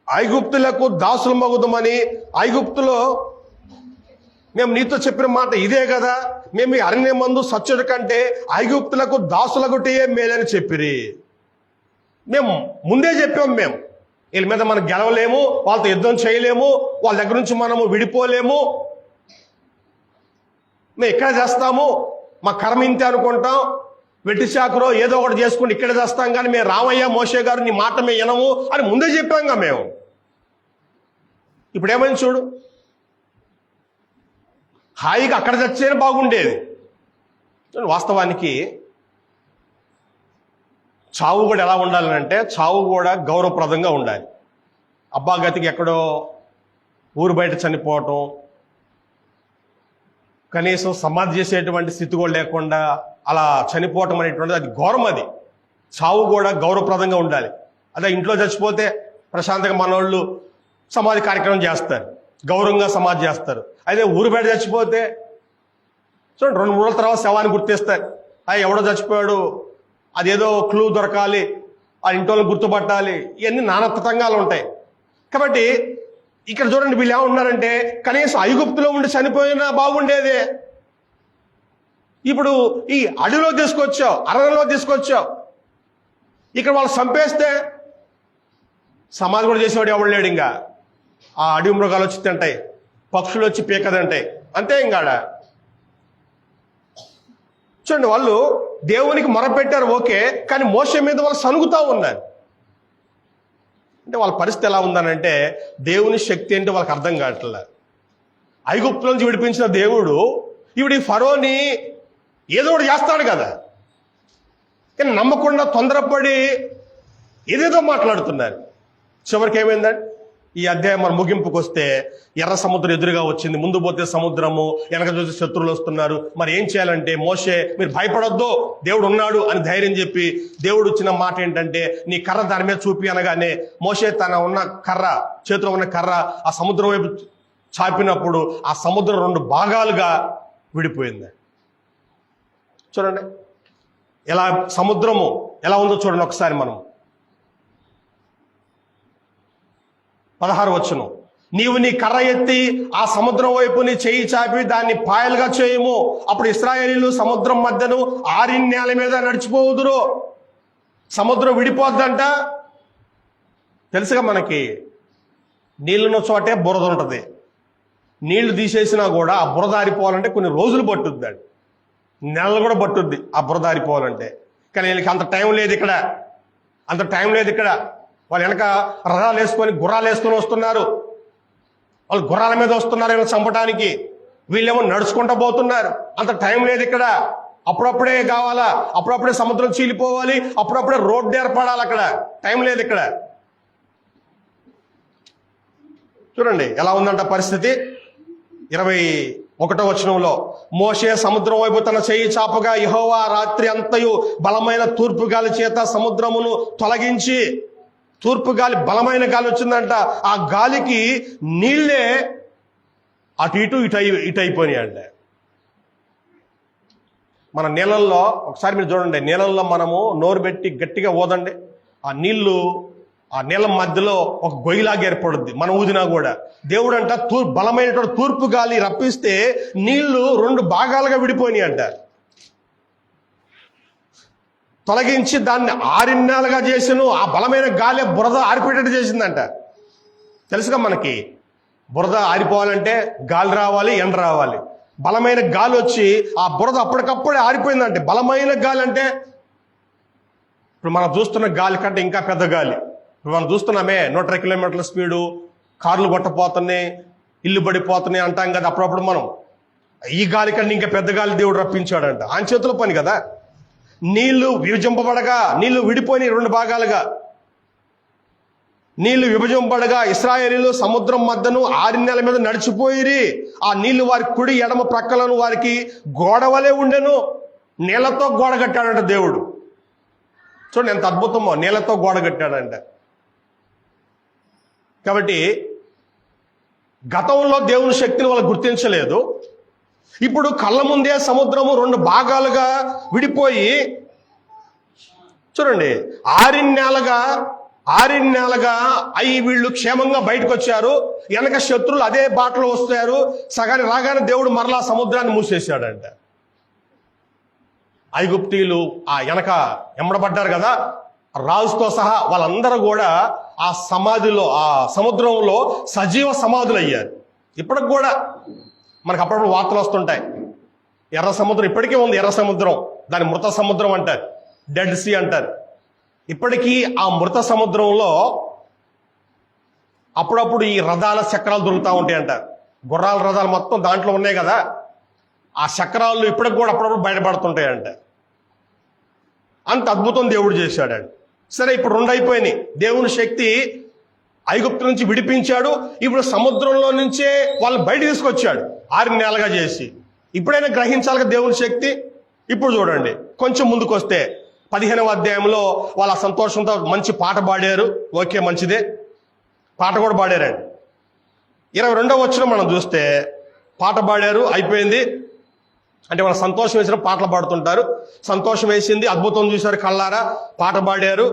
ఐగుప్తులకు దాసులు మగుదమని ఐగుప్తులో మేము నీతో చెప్పిన మాట ఇదే కదా, మేము ఈ అరణ్యం మందు సచ్చుట కంటే ఐగుప్తులకు దాసులగుటే మేలని చెప్పిరి. మేము ముందే చెప్పాం, మేము వీళ్ళ మీద మనం గెలవలేము, వాళ్ళతో యుద్ధం చేయలేము, వాళ్ళ దగ్గర నుంచి మనము విడిపోలేము, మేము ఇక్కడ చేస్తాము, మా కర్మ ఇంతే అనుకుంటాం, వెట్టి చాకురో ఏదో ఒకటి చేసుకుని ఇక్కడ చేస్తాం, కానీ మేము రామయ్య మోషే గారు నీ మాట మేము వినము అని ముందే చెప్పాంగా మేము. ఇప్పుడు ఏమైంది చూడు, హాయిగా అక్కడ చచ్చేనే బాగుండేది. వాస్తవానికి చావు కూడా ఎలా ఉండాలంటే, చావు కూడా గౌరవప్రదంగా ఉండాలి. అబ్బాగతికి ఎక్కడో ఊరు బయట చనిపోవటం, కనీసం సమాధి చేసేటువంటి స్థితి కూడా లేకుండా అలా చనిపోవటం అనేటువంటిది అది ఘోరం. అది చావు కూడా గౌరవప్రదంగా ఉండాలి. అదే ఇంట్లో చచ్చిపోతే ప్రశాంతంగా మనోళ్ళు సమాధి కార్యక్రమం చేస్తారు, గౌరవంగా సమాధి చేస్తారు. అయితే ఊరు బయట చచ్చిపోతే చూడండి 2-3 రోజుల తర్వాత శవాన్ని గుర్తిస్తారు. ఎవడో చచ్చిపోయాడు, అదేదో క్లూ దొరకాలి, ఆ ఇంట్లో గుర్తుపట్టాలి, ఇవన్నీ నానాతంగాలు ఉంటాయి. కాబట్టి ఇక్కడ చూడండి, వీళ్ళు ఏమన్నారంటే కనీసం ఐగుప్తులో ఉండి చనిపోయినా బాగుండేదే, ఇప్పుడు ఈ అడవిలో తీసుకొచ్చావు, అరణ్యంలో తీసుకొచ్చావు, ఇక్కడ వాళ్ళు చంపేస్తే సమాధి కూడా చేసేవాడు ఎవడు లేడు. ఇంకా ఆ అడవి మృగాలు వచ్చి తింటాయి, పక్షులు వచ్చి పీకదంటాయి, అంతే. ఇంకాడ చూడండి, వాళ్ళు దేవునికి మొరపెట్టారు ఓకే, కానీ మోషే మీద వాళ్ళు సనుగుతా ఉన్నారు. అంటే వాళ్ళ పరిస్థితి ఎలా ఉందనంటే దేవుని శక్తి ఏంటో వాళ్ళకి అర్థం కావట్లేదు. ఐగుప్తు నుంచి విడిపించిన దేవుడు ఇప్పుడు ఈ ఫరోని ఏదో ఒకటి చేస్తాడు కదా, కానీ నమ్మకుండా తొందరపడి ఏదేదో మాట్లాడుతున్నారు. చివరికి ఏమైందండి, ఈ అధ్యాయం మన ముగింపుకు వస్తే ఎర్ర సముద్రం ఎదురుగా వచ్చింది, ముందు పోతే సముద్రము, వెనక చూసి శత్రువులు వస్తున్నారు. మరి ఏం చేయాలంటే మోషే మీరు భయపడొద్దు, దేవుడు ఉన్నాడు అని ధైర్యం చెప్పి దేవుడు ఇచ్చిన మాట ఏంటంటే నీ కర్ర దాని మీద చూపి అనగానే మోషే తన ఉన్న కర్ర, చేతిలో ఉన్న కర్ర ఆ సముద్రం వైపు చాపినప్పుడు ఆ సముద్రం 2 భాగాలుగా విడిపోయింది. చూడండి ఎలా సముద్రము ఎలా ఉందో చూడండి ఒకసారి. మనం 16వ వచనం, నీవు నీ కర్ర ఎత్తి ఆ సముద్రం వైపు నీ చెయ్యి చాపి దాన్ని పాయలుగా చేయము, అప్పుడు ఇశ్రాయేలీయులు సముద్రం మధ్యను ఆరిన్యాల మీద నడిచిపోవుదురు. సముద్రం విడిపోద్దంట. తెలుసుగా మనకి, నీళ్ళున్న చోటే బురద ఉంటుంది. నీళ్లు తీసేసినా కూడా ఆ బురద ఆరిపోవాలంటే కొన్ని రోజులు పట్టుద్ది, నెలలు కూడా పట్టుద్ది ఆ బురద ఆరిపోవాలంటే. కానీ వీళ్ళకి అంత టైం లేదు ఇక్కడ, అంత టైం లేదు ఇక్కడ. వాళ్ళు వెనక రథాలు వేసుకొని గుర్రాలు వేసుకొని వస్తున్నారు. వాళ్ళు గుర్రాల మీద వస్తున్నారు వీళ్ళని చంపడానికి, వీళ్ళేమో నడుచుకుంటూ పోతున్నారు. అంత టైం లేదు ఇక్కడ. అప్పుడప్పుడే కావాలా, అప్పుడప్పుడే సముద్రం చీలిపోవాలి, అప్పుడప్పుడే రోడ్డు ఏర్పడాలి. అక్కడ టైం లేదు ఇక్కడ. చూడండి ఎలా ఉందంట పరిస్థితి. 21వ వచనంలో, మోషే సముద్రం వైపు తన చెయ్యి చాపగా యెహోవా రాత్రి అంతయు బలమైన తూర్పు గాలి చేత సముద్రమును తొలగించి, తూర్పు గాలి బలమైన గాలి వచ్చిందంట, ఆ గాలికి నీళ్లే అటు ఇటు ఇటు అయిపోయినాయి అంట. మన నీళ్ళల్లో ఒకసారి మీరు చూడండి, నీళ్ళల్లో మనము నోరు పెట్టి గట్టిగా ఊదండి, ఆ నీళ్లు ఆ నీళ్ళ మధ్యలో ఒక గొయ్యిలాగా ఏర్పడుద్ది మనం ఊదినా కూడా. దేవుడు అంట బలమైనటువంటి తూర్పు గాలి రప్పిస్తే నీళ్లు 2 భాగాలుగా విడిపోయినాయి అంట. తొలగించి దాన్ని ఆరిన్యాలుగా చేసాను. ఆ బలమైన గాలి బురద ఆరిపోయేటట్టు చేసిందంట. తెలుసుగా మనకి, బురద ఆరిపోవాలంటే గాలి రావాలి, ఎండ రావాలి. బలమైన గాలి వచ్చి ఆ బురద అప్పటికప్పుడే ఆరిపోయిందంటే. బలమైన గాలి అంటే ఇప్పుడు మనం చూస్తున్న గాలి కంటే ఇంకా పెద్ద గాలి. ఇప్పుడు మనం చూస్తున్నామే 120 కిలోమీటర్ల స్పీడు, కార్లు కొట్టపోతున్నాయి, ఇల్లు పడిపోతున్నాయి అంటాం కదా అప్పుడప్పుడు మనం. ఈ గాలి కంటే ఇంకా పెద్ద గాలి దేవుడు రప్పించాడంట. ఆయన చేతిలో పని కదా. నీళ్లు విభజింపబడగా, నీళ్లు విడిపోయినాయి 2 భాగాలుగా. నీళ్లు విభజింపబడగా ఇశ్రాయేలీయులు సముద్రం మధ్యను ఆరిన్యాల మీద నడిచిపోయిరి. ఆ నీళ్లు వారి కుడి ఎడమ ప్రక్కలను వారికి గోడవలే ఉండెను. నీళ్లతో గోడ కట్టాడంట దేవుడు. చూడండి ఎంత అద్భుతమో, నీళ్లతో గోడ కట్టాడంట. కాబట్టి గతంలో దేవుని శక్తిని వాళ్ళు గుర్తించలేదు. ఇప్పుడు కళ్ళ ముందే సముద్రము 2 భాగాలుగా విడిపోయి, చూడండి ఆరిన్యాలుగా అయి వీళ్ళు క్షేమంగా బయటకు వచ్చారు. వెనక శత్రులు అదే బాటలో వస్తారు. సగాని రాగానే దేవుడు మరలా సముద్రాన్ని మూసేశాడంట. ఐగుప్తీయులు ఆ వెనక ఎమ్మడబడ్డారు కదా, రాజుతో సహా వాళ్ళందరూ కూడా ఆ సమాధిలో, ఆ సముద్రంలో సజీవ సమాధులు అయ్యారు. ఇప్పటికి కూడా మనకు అప్పుడప్పుడు వార్తలు వస్తుంటాయి. ఎర్ర సముద్రం ఇప్పటికీ ఉంది. ఎర్ర సముద్రం, దాని మృత సముద్రం అంటారు, డెడ్ సీ అంటారు. ఇప్పటికీ ఆ మృత సముద్రంలో అప్పుడప్పుడు ఈ రథాల చక్రాలు దొరుకుతూ ఉంటాయి అంటారు. గుర్రాల రథాలు మొత్తం దాంట్లో ఉన్నాయి కదా, ఆ చక్రాలు ఇప్పటికి కూడా అప్పుడప్పుడు బయటపడుతుంటాయంట. అంత అద్భుతం దేవుడు చేశాడండి. సరే, ఇప్పుడు 2 అయిపోయినాయి. దేవుని శక్తి ఐగుప్తు నుంచి విడిపించాడు. ఇప్పుడు సముద్రంలో నుంచే వాళ్ళు బయట తీసుకొచ్చాడు ఆరిన్యాలుగా చేసి. ఇప్పుడైనా గ్రహించాలిగా దేవుని శక్తి. ఇప్పుడు చూడండి, కొంచెం ముందుకు వస్తే 15వ అధ్యాయంలో వాళ్ళ సంతోషంతో మంచి పాట పాడారు. ఓకే, మంచిదే, పాట కూడా పాడారండి. 22వ వచనం మనం చూస్తే పాట పాడారు, అయిపోయింది. అంటే వాళ్ళ సంతోషం వేసిన పాటలు పాడుతుంటారు. సంతోషం వేసింది, అద్భుతం చూశారు కళ్ళారా, పాట పాడారు.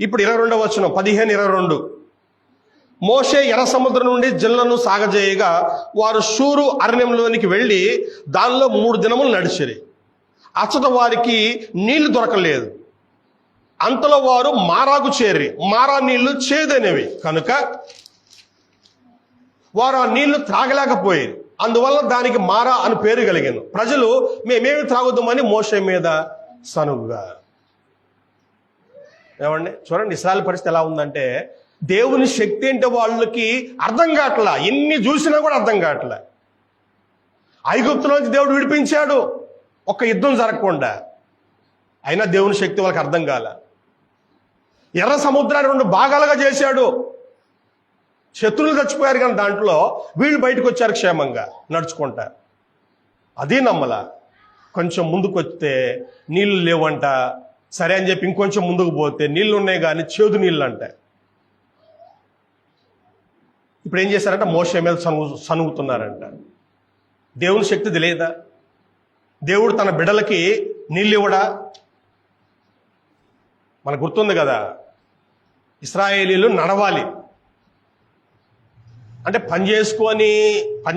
ఇప్పుడు 22వ వచనం 15:22, మోషే ఎర్ర సముద్రం నుండి జనులను సాగజేయగా వారు షూరు అరణ్యంలోనికి వెళ్ళి దానిలో 3 దినములు నడిచిరి. అచ్చట వారికి నీళ్లు దొరకలేదు. అంతలో వారు మారాకు చేరి, మారా నీళ్లు చేదనేవి కనుక వారు ఆ నీళ్లు త్రాగలేకపోయారు. అందువల్ల దానికి మారా అని పేరు కలిగాను. ప్రజలు మేమేమి త్రాగుదామని మోషే మీద సనుగుగా. ఏమండి చూడండి, ఇశ్రాయేలు పరిస్థితి ఎలా ఉందంటే దేవుని శక్తి అంటే వాళ్ళకి అర్థం కావట్లా. ఎన్ని చూసినా కూడా అర్థం కావట్లా. ఐగుప్తులోంచి దేవుడు విడిపించాడు ఒక్క యుద్ధం జరగకుండా, అయినా దేవుని శక్తి వాళ్ళకి అర్థం కాల. ఎర్ర సముద్రాన్ని 2 భాగాలుగా చేశాడు. శత్రువులు చచ్చిపోయారు కానీ దాంట్లో వీళ్ళు బయటకు వచ్చారు క్షేమంగా నడుచుకుంటా. అది నమ్మల. కొంచెం ముందుకు వస్తే నీళ్లు లేవంట. సరే అని చెప్పి ఇంకొంచెం ముందుకు పోతే నీళ్లు ఉన్నాయి కానీ చేదు నీళ్ళు అంట. ఇప్పుడు ఏం చేశారంట, మోషే మీద సనుగుతున్నారంట. దేవుని శక్తి తెలియదా? దేవుడు తన బిడ్డలకి నీళ్ళు ఇవ్వడా? మనకు గుర్తుంది కదా, ఇశ్రాయేలీలు నడవాలి అంటే పని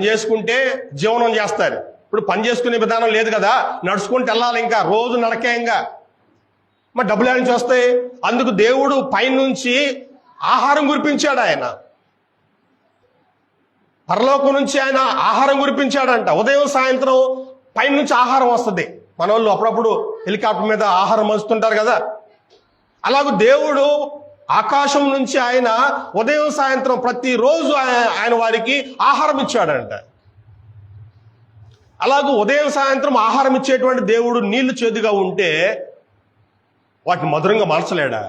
చేసుకుంటే జీవనం చేస్తారు. ఇప్పుడు పని చేసుకునే విధానం లేదు కదా, నడుచుకుంటూ వెళ్ళాలి. ఇంకా రోజు నడకేయంగా మరి డబ్బులు ఏం నుంచి వస్తాయి? అందుకు దేవుడు పైనుంచి ఆహారం కురిపించాడు. ఆయన పరలోకం నుంచి ఆయన ఆహారం కురిపించాడంట. ఉదయం సాయంత్రం పైనుంచి ఆహారం వస్తుంది. మన వాళ్ళు అప్పుడప్పుడు హెలికాప్టర్ మీద ఆహారం వస్తుంటారు కదా, అలాగే దేవుడు ఆకాశం నుంచి ఆయన ఉదయం సాయంత్రం ప్రతిరోజు ఆయన వారికి ఆహారం ఇచ్చాడంట. అలాగే ఉదయం సాయంత్రం ఆహారం ఇచ్చేటువంటి దేవుడు నీళ్లు చేదుగా ఉంటే వాటిని మధురంగా మార్చలేడా?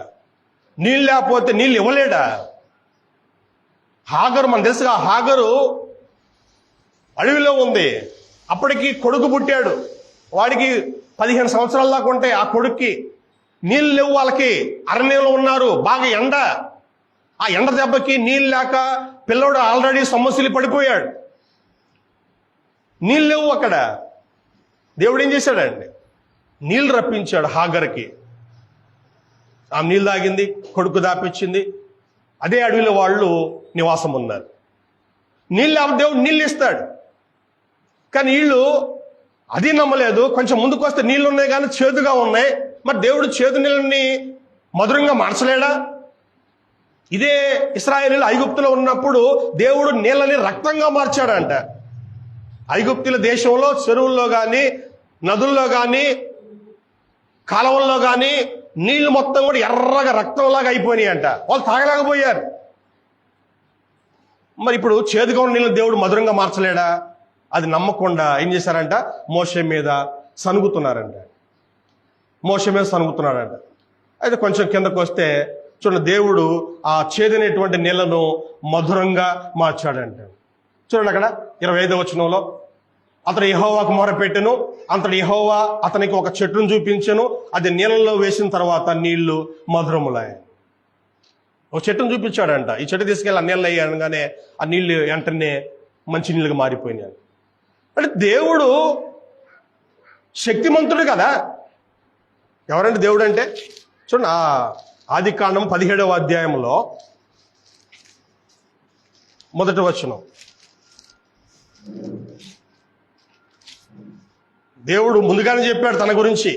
నీళ్ళు లేకపోతే నీళ్ళు ఇవ్వలేడా? హాగరు, మనకు తెలుసుగా, హాగరు అడవిలో ఉంది. అప్పటికి కొడుకు పుట్టాడు. వాడికి 15 సంవత్సరాల దాకా ఉంటాయి. ఆ కొడుక్కి నీళ్ళు లేవు. వాళ్ళకి అరణ్యంలో ఉన్నారు, బాగా ఎండ. ఆ ఎండ దెబ్బకి నీళ్ళు లేక పిల్లోడు ఆల్రెడీ సమస్యలు పడిపోయాడు. నీళ్ళు లేవు అక్కడ. దేవుడు ఏం చేశాడండి, నీళ్ళు రప్పించాడు హాగర్కి. ఆ నీళ్ళు తాగింది, కొడుకు దాపించింది. అదే అడవిలో వాళ్ళు నివాసం ఉన్నారు. నీళ్ళు దేవుడు నీళ్ళు ఇస్తాడు. కానీ వీళ్ళు అది నమ్మలేదు. కొంచెం ముందుకు వస్తే నీళ్ళు ఉన్నాయి కానీ చేదుగా ఉన్నాయి. మరి దేవుడు చేదు నీళ్ళని మధురంగా మార్చలేడా? ఇదే ఇశ్రాయేలీయులు ఐగుప్తులో ఉన్నప్పుడు దేవుడు నీళ్ళని రక్తంగా మార్చాడంట. ఐగుప్తుల దేశంలో చెరువుల్లో కానీ నదుల్లో కానీ కాలువల్లో కానీ నీళ్లు మొత్తం కూడా ఎర్రగా రక్తంలాగా అయిపోయినాయి అంట. వాళ్ళు తాగలేకపోయారు. మరి ఇప్పుడు చేదుగా ఉన్న నీళ్ళని దేవుడు మధురంగా మార్చలేడా? అది నమ్మకుండా ఏం చేశారంట, మోషే మీద సనుగుతున్నారంట. అయితే కొంచెం కిందకు వస్తే చూడండి, దేవుడు ఆ చేదైనటువంటి నీళ్లను మధురంగా మార్చాడంట. చూడండి అక్కడ 25వ వచనంలో, అతడు యెహోవాకు మొరపెట్టెను, అంతటి యెహోవా అతనికి ఒక చెట్టును చూపించెను, అది నీళ్ళలో వేసిన తర్వాత నీళ్లు మధురములాయి. ఒక చెట్టును చూపించాడంట. ఈ చెట్టు తీసుకెళ్ళి ఆ నీళ్ళు అయ్యానగానే ఆ నీళ్లు వెంటనే మంచి నీళ్ళుగా మారిపోయినాయి. అంటే దేవుడు శక్తిమంతుడు కదా. ఎవరంటే దేవుడు అంటే చూడండి, ఆదికాండం 17వ అధ్యాయంలో 1వ వచనం. దేవుడు ముందుగానే చెప్పాడు తన గురించి.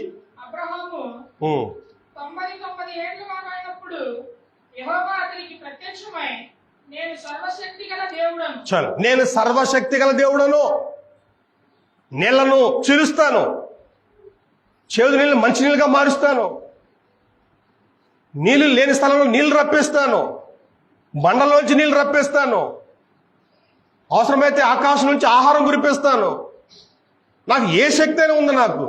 అబ్రహాము 99 ఏళ్ల వాడైనప్పుడు యెహోవా అతనికి ప్రత్యక్షమై, నేను సర్వశక్తి గల దేవుడను. చాలు, నేను సర్వశక్తి గల దేవుడను, నీళ్లను చిరుస్తాను, చేదు నీళ్ళు మంచి నీళ్ళుగా మారుస్తాను, నీళ్లు లేని స్థలంలో నీళ్లు రప్పిస్తాను, బండలోంచి నీళ్లు రప్పిస్తాను, అవసరమైతే ఆకాశం నుంచి ఆహారం కురిపిస్తాను. నాకు ఏ శక్తి అయినా ఉంది నాకు.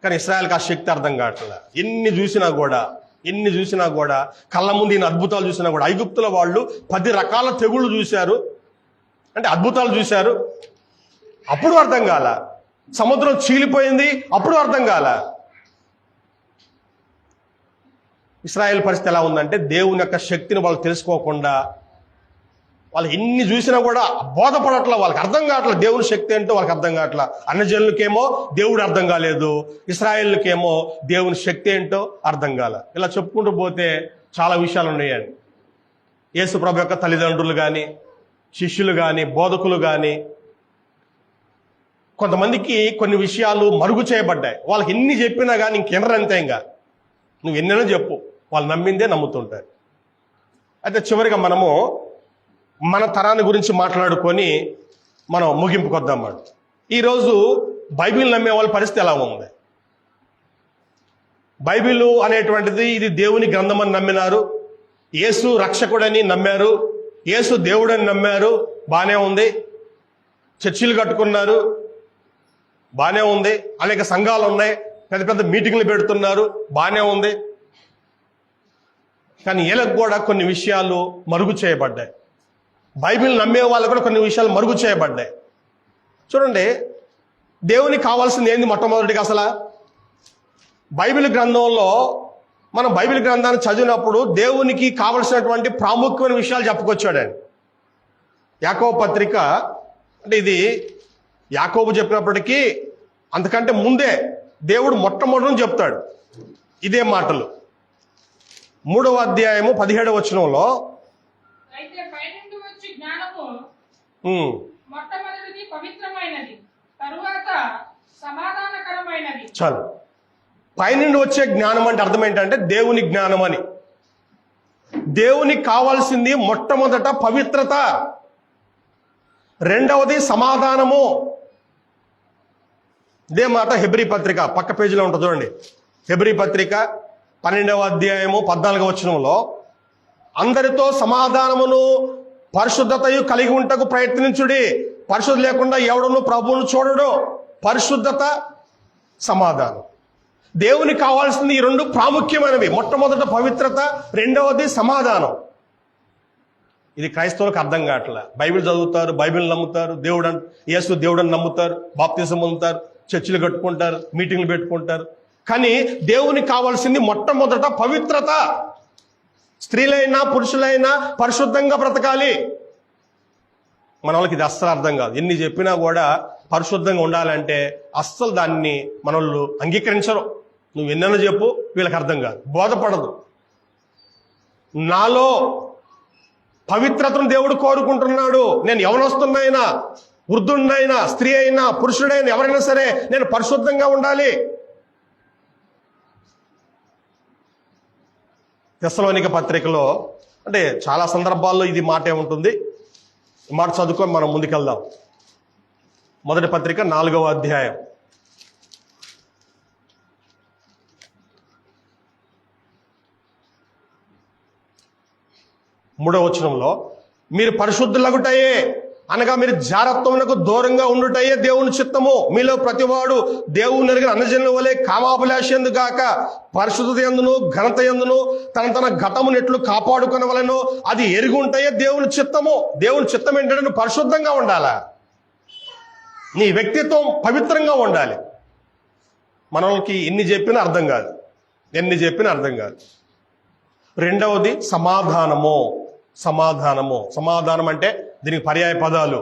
కానీ ఇశ్రాయేల్కి ఆ శక్తి అర్థం కావట్లేదు. ఎన్ని చూసినా కూడా కళ్ళ ముందు ఈయన అద్భుతాలు చూసినా కూడా. ఐగుప్తుల వాళ్ళు 10 రకాల తెగుళ్ళు చూశారు, అంటే అద్భుతాలు చూశారు, అప్పుడు అర్థం కాల. సముద్రం చీలిపోయింది, అప్పుడు అర్థం కాల. ఇశ్రాయేల్ పరిస్థితి ఎలా ఉందంటే దేవుని యొక్క శక్తిని వాళ్ళు తెలుసుకోకుండా, వాళ్ళు ఎన్ని చూసినా కూడా బోధపడట్లా, వాళ్ళకి అర్థం కావట్లేదు. దేవుని శక్తి ఏంటో వాళ్ళకి అర్థం కావట్లా. అన్యజనులకేమో దేవుడు అర్థం కాలేదు, ఇశ్రాయేలుకేమో దేవుని శక్తి ఏంటో అర్థం కాల. ఇలా చెప్పుకుంటూ పోతే చాలా విషయాలు ఉన్నాయండి. యేసు ప్రభు యొక్క తల్లిదండ్రులు కానీ, శిష్యులు కానీ, బోధకులు కానీ, కొంతమందికి కొన్ని విషయాలు మరుగు చేయబడ్డాయి. వాళ్ళకి ఎన్ని చెప్పినా కానీ ఇంకెనరంతే. ఇంకా నువ్వు ఎన్నైనా చెప్పు, వాళ్ళు నమ్మిందే నమ్ముతుంటారు. అయితే చివరిగా మనము మన తరాన్ని గురించి మాట్లాడుకొని మనం ముగింపుకొద్దాం మాట. ఈరోజు బైబిల్ నమ్మే వాళ్ళ పరిస్థితి ఎలా ఉంది? బైబిల్ అనేటువంటిది ఇది దేవుని గ్రంథం అని నమ్మినారు, యేసు రక్షకుడని నమ్మారు, యేసు దేవుడని నమ్మారు, బానే ఉంది. చర్చిలు కట్టుకున్నారు, బానే ఉంది. అనేక సంఘాలు ఉన్నాయి, పెద్ద పెద్ద మీటింగ్లు పెడుతున్నారు, బానే ఉంది. కానీ వీళ్ళకు కూడా కొన్ని విషయాలు మరుగు చేయబడ్డాయి. బైబిల్ నమ్మే వాళ్ళకు కూడా కొన్ని విషయాలు మరుగు చేయబడ్డాయి. చూడండి, దేవునికి కావాల్సింది ఏంది? మొట్టమొదటిగా అసలు బైబిల్ గ్రంథంలో మనం బైబిల్ గ్రంథాన్ని చదివినప్పుడు దేవునికి కావలసినటువంటి ప్రాముఖ్యమైన విషయాలు చెప్పుకొచ్చాడు ఆయన. యాకోబు పత్రిక అంటే ఇది యాకోబు చెప్పినప్పటికీ అంతకంటే ముందే దేవుడు మొట్టమొదటి చెప్తాడు ఇదే మాటలు. 3వ అధ్యాయము 17వ వచనంలో, అయితే పైనుండి వచ్చి జ్ఞానము మొట్టమొదటిది పవిత్రమైనది, తరువాత సమాధానకరమైనది. చాలు. పైనుండి వచ్చే జ్ఞానం అంటే అర్థం ఏంటంటే దేవుని జ్ఞానం అని. దేవునికి కావాల్సింది మొట్టమొదట పవిత్రత, రెండవది సమాధానము. ఇదే మాట హెబ్రీ పత్రిక పక్క పేజీలో ఉంటుంది చూడండి. హెబ్రీ పత్రిక 12వ అధ్యాయము 14వ వచనంలో, అందరితో సమాధానమును పరిశుద్ధతయు కలిగి ఉంటకు ప్రయత్నించుడి, పరిశుద్ధ లేకుండా ఎవడును ప్రభువును చూడడు. పరిశుద్ధత, సమాధానం. దేవునికి కావాల్సింది ఈ రెండు ప్రాముఖ్యమైనవి. మొట్టమొదట పవిత్రత, రెండవది సమాధానం. ఇది క్రైస్తవులకు అర్థం కావట్లే. బైబిల్ చదువుతారు, బైబిల్ నమ్ముతారు, దేవుడు యేసు దేవుడని నమ్ముతారు, బాప్తిజం పొందుతారు, చర్చిలు కట్టుకుంటారు, మీటింగ్లు పెట్టుకుంటారు. కానీ దేవునికి కావాల్సింది మొట్టమొదట పవిత్రత. స్త్రీలైనా పురుషులైనా పరిశుద్ధంగా బ్రతకాలి. మన వాళ్ళకి ఇది అస్సలు అర్థం కాదు. ఎన్ని చెప్పినా కూడా పరిశుద్ధంగా ఉండాలంటే అస్సలు దాన్ని మన వాళ్ళు అంగీకరించరు. నువ్వు ఎన్నైనా చెప్పు, వీళ్ళకి అర్థం కాదు, బోధపడదు. నాలో పవిత్రతను దేవుడు కోరుకుంటున్నాడు. నేను యవనస్తున్నైనా, వృద్ధుడినైనా, స్త్రీ అయినా, పురుషుడైనా, ఎవరైనా సరే నేను పరిశుద్ధంగా ఉండాలి. తెస్సలోనిక పత్రికలో అంటే చాలా సందర్భాల్లో ఇది మాటే ఉంటుంది. ఈ మాట చదువుకొని మనం ముందుకెళ్దాం. మొదటి పత్రిక 4వ అధ్యాయం 3వ వచనంలో, మీరు పరిశుద్ధులగుటయే అనగా మీరు జారత్వమునకు దూరంగా ఉండుటయే దేవుని చిత్తము. మీలో ప్రతివాడు దేవుని ఎరిగిన అన్నజనుల వలె కామాభిలాష ఎందుగాక పరిశుద్ధత యందును ఘనత యందును తన ఘటమును ఎట్లు కాపాడుకొనవలెనో అది ఎరిగి ఉంటాయే దేవుని చిత్తము. దేవుని చిత్తం ఏంటంటే నువ్వు పరిశుద్ధంగా ఉండాలా, నీ వ్యక్తిత్వం పవిత్రంగా ఉండాలి. మనకి ఎన్ని చెప్పినా అర్థం కాదు, ఎన్ని చెప్పినా అర్థం కాదు. రెండవది సమాధానము. సమాధానము సమాధానం అంటే దీనికి పర్యాయ పదాలు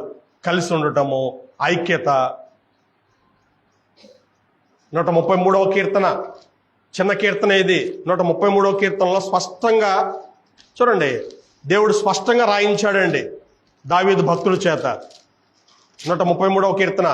కలిసి ఉండటము, ఐక్యత. 133వ కీర్తన, చిన్న కీర్తన ఇది. 133వ కీర్తనలో స్పష్టంగా చూడండి, దేవుడు స్పష్టంగా రాయించాడండి దావీదు భక్తుల చేత. 133వ కీర్తన,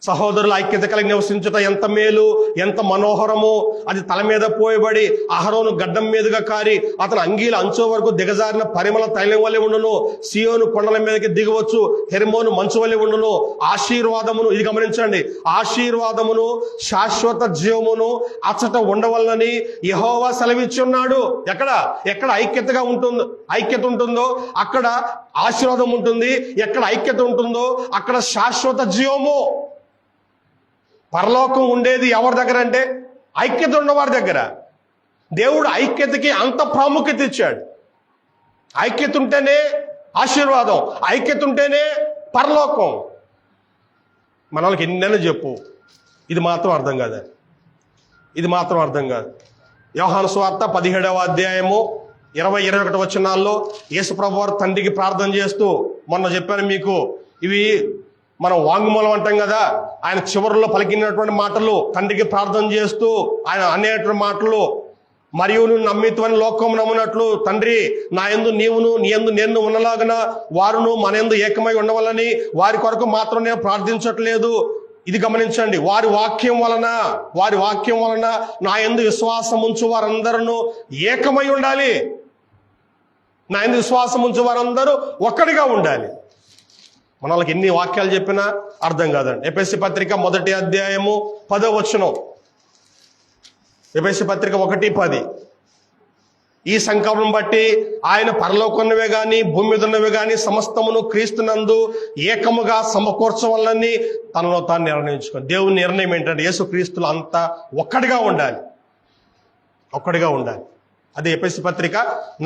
సహోదరుల ఐక్యత కలిగి నివసించుట ఎంత మేలు, ఎంత మనోహరము. అది తల మీద పోయబడి అహరోను గడ్డం మీదుగా కారి అతని అంగీల అంచు వరకు దిగజారిన పరిమళ తైలం వలె ఉండును. సియోను కొండల మీదకి దిగవచ్చు, హెర్మోను మంచు వలె ఉండును. ఆశీర్వాదమును, ఇది గమనించండి, ఆశీర్వాదమును శాశ్వత జీవమును అచ్చట ఉండవలనని యెహోవా సెలవిచ్చి ఉన్నాడు. ఎక్కడ ఐక్యతగా ఉంటుందో, ఐక్యత ఉంటుందో అక్కడ ఆశీర్వాదం ఉంటుంది. ఎక్కడ ఐక్యత ఉంటుందో అక్కడ శాశ్వత జీవము. పరలోకం ఉండేది ఎవరి దగ్గర అంటే ఐక్యత ఉన్నవారి దగ్గర. దేవుడు ఐక్యతకి అంత ప్రాముఖ్యత ఇచ్చాడు. ఐక్యత ఉంటేనే ఆశీర్వాదం, ఐక్యత ఉంటేనే పరలోకం. మన వాళ్ళకి ఎన్నైనా చెప్పు, ఇది మాత్రం అర్థం కాదు, ఇది మాత్రం అర్థం కాదు. యోహాను సువార్త 17వ అధ్యాయము 20-21 వచనాల్లో యేసుప్రభు వారు తండ్రికి ప్రార్థన చేస్తూ, మొన్న చెప్పాను మీకు, ఇవి మనం వాంగ్మూలం అంటాం కదా, ఆయన చివరిలో పలికినటువంటి మాటలు, తండ్రికి ప్రార్థన చేస్తూ ఆయన అనేటువంటి మాటలు, మరియు నువ్వు నమ్మిత్వని లోకం నమ్మునట్లు తండ్రి నా యందు నీవును నీ యందు నేను ఉన్నలాగన వారును మన యందు ఏకమై ఉండవాలని వారి కొరకు మాత్రం నేను ప్రార్థించట్లేదు. ఇది గమనించండి, వారి వాక్యం వలన నా యందు విశ్వాసం ఉంచు వారందరూ ఏకమై ఉండాలి. నా యందు విశ్వాసం ఉంచు వారందరూ ఒక్కడిగా ఉండాలి. మన వాళ్ళకి ఎన్ని వాక్యాలు చెప్పినా అర్థం కాదండి. ఎఫెసీ పత్రిక 1వ అధ్యాయము 10వ వచనం. ఎఫెసీ పత్రిక 1:10. ఈ సంకల్పం బట్టి ఆయన పరలోకన్నవే గాని భూమి మీద ఉన్నవే గాని సమస్తమును క్రీస్తునందు ఏకముగా సమకూర్చవలనని తనలో తాను నిర్ణయించుకోండి. దేవుని నిర్ణయం ఏంటంటే యేసు క్రీస్తులు అంతా ఒక్కడిగా ఉండాలి, ఒక్కడిగా ఉండాలి. అదే ఎఫెసీ పత్రిక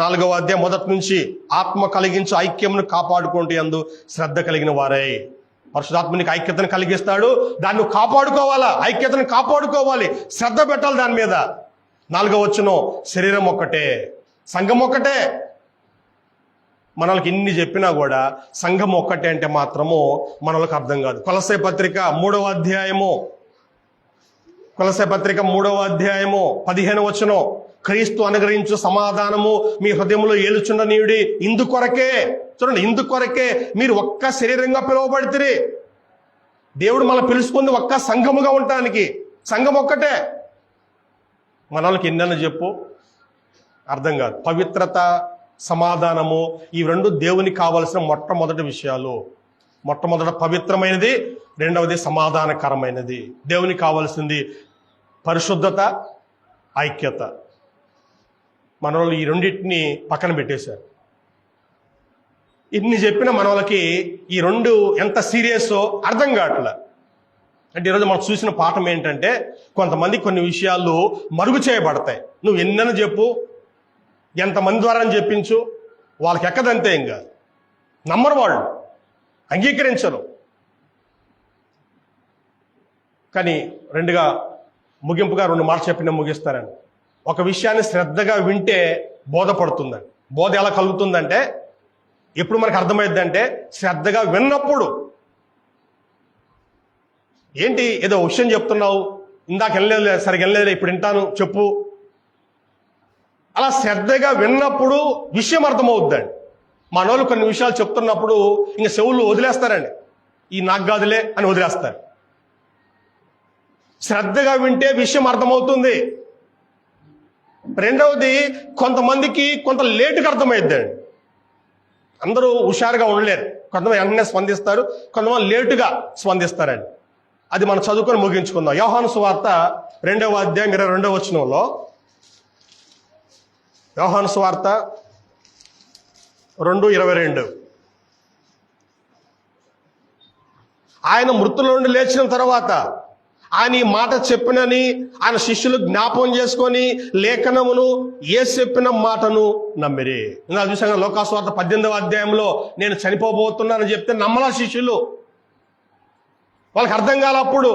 4వ అధ్యాయం 1 నుంచి ఆత్మ కలిగించు ఐక్యమును కాపాడుకోండి అందు శ్రద్ధ కలిగిన వారై. పరిశుద్ధాత్మనికి ఐక్యతను కలిగిస్తాడు, దాన్ని కాపాడుకోవాలా, ఐక్యతను కాపాడుకోవాలి, శ్రద్ధ పెట్టాలి దాని మీద. 4వ వచనం, శరీరం ఒక్కటే, సంఘం ఒక్కటే. మనకి ఇన్ని చెప్పినా కూడా సంఘం ఒక్కటే అంటే మాత్రము మనలకు అర్థం కాదు. కొలస్సే పత్రిక 3వ అధ్యాయము, కొలస్సే పత్రిక 3వ అధ్యాయము 15వ వచనం, క్రీస్తు అనుగ్రహించు సమాధానము మీ హృదయంలో ఏలుచుండనీయుడి. ఇందుకొరకే, చూడండి, ఇందుకొరకే మీరు ఒక్క శరీరంగా పిలువబడితే. దేవుడు మనం పిలుచుకుంది ఒక్క సంఘముగా ఉండటానికి. సంఘం ఒక్కటే. మన వాళ్ళకి ఎన్నెన్న చెప్పు అర్థం కాదు. పవిత్రత, సమాధానము, ఈ రెండు దేవునికి కావలసిన మొట్టమొదటి విషయాలు. మొట్టమొదట పవిత్రమైనది, రెండవది సమాధానకరమైనది. దేవునికి కావాల్సింది పరిశుద్ధత, ఐక్యత. మన వాళ్ళు ఈ రెండింటిని పక్కన పెట్టేశారు. ఇన్ని చెప్పిన మన వాళ్ళకి ఈ రెండు ఎంత సీరియస్సో అర్థం కావట్లే. అంటే ఈరోజు మనం చూసిన పాఠం ఏంటంటే కొంతమంది కొన్ని విషయాలు మరుగు చేయబడతాయి. నువ్వు ఎన్నైనా చెప్పు, ఎంతమంది ద్వారా చెప్పించు, వాళ్ళకి ఎక్కదంతే. ఇంకా నమ్మరు, వాళ్ళు అంగీకరించరు. కానీ ముగింపుగా 2 మాటలు చెప్పిన ముగిస్తారండి. ఒక విషయాన్ని శ్రద్ధగా వింటే బోధపడుతుందండి. బోధ ఎలా కలుగుతుందంటే ఎప్పుడు మనకు అర్థమైందంటే శ్రద్ధగా విన్నప్పుడు. ఏంటి ఏదో విషయం చెప్తున్నావు, ఇందాక వెళ్ళలేదు, సరిగ్గా వెళ్ళలేదు, ఇప్పుడు వింటాను, చెప్పు. అలా శ్రద్ధగా విన్నప్పుడు విషయం అర్థమవుద్దండి. మనోళ్ళు కొన్ని విషయాలు చెప్తున్నప్పుడు ఇంక చెవులు వదిలేస్తారండి. ఈ నాకు కాదులే అని వదిలేస్తారు. శ్రద్ధగా వింటే విషయం అర్థమవుతుంది. రెండవది, కొంతమందికి కొంత లేటుగా అర్థమైద్దండి. అందరూ హుషారుగా ఉండలేరు. కొంతమంది వెంటనే స్పందిస్తారు, కొంతమంది లేటుగా స్పందిస్తారండి. అది మనం చదువుకొని ముగించుకుందాం. యోహాను సువార్త 2వ అధ్యాయం 22వ వచనంలో, యోహాను సువార్త 2:22, ఆయన మృతుల నుండి లేచిన తర్వాత ఆయన ఈ మాట చెప్పినని ఆయన శిష్యులు జ్ఞాపకం చేసుకొని లేఖనమును యేసు చెప్పిన మాటను నమ్మిరి. ఇంకా చూసాను లోకాసువార్త 18వ అధ్యాయంలో నేను చనిపోబోతున్నానని చెప్తే నమ్మలా శిష్యులు. వాళ్ళకి అర్థం కాల అప్పుడు.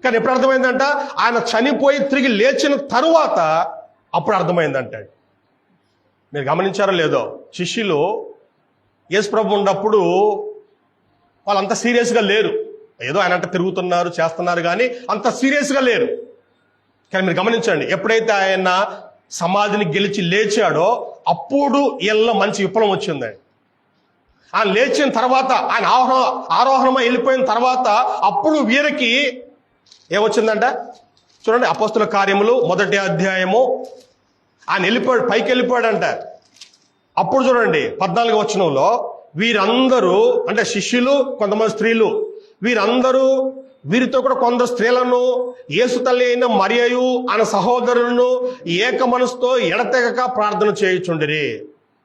కానీ ఎప్పుడు అర్థమైందంట? ఆయన చనిపోయి తిరిగి లేచిన తరువాత అప్పుడు అర్థమైందంటాడు. మీరు గమనించారో లేదో, శిష్యులు యేసు ప్రభు ఉన్నప్పుడు వాళ్ళంత సీరియస్గా లేరు. ఏదో ఆయన అంటే తిరుగుతున్నారు, చేస్తున్నారు, కానీ అంత సీరియస్గా లేరు. కానీ మీరు గమనించండి, ఎప్పుడైతే ఆయన సమాధిని గెలిచి లేచాడో అప్పుడు వీళ్ళ మంచి విప్లవం వచ్చిందండి. ఆయన లేచిన తర్వాత, ఆయన ఆరోహణమై వెళ్ళిపోయిన తర్వాత అప్పుడు వీరికి ఏమొచ్చిందంట? చూడండి, అపోస్తుల కార్యములు 1వ అధ్యాయము. ఆయన వెళ్ళిపోయాడు, పైకి వెళ్ళిపోయాడంట. అప్పుడు చూడండి 14వ వచనంలో, వీరందరూ అంటే శిష్యులు, కొంతమంది స్త్రీలు, వీరితో కూడా కొందరు స్త్రీలను, యేసు తల్లి అయిన మరియయు ఆయన సహోదరులను ఏక మనసుతో ఎడతెగక ప్రార్థన చేయుచుండిరి.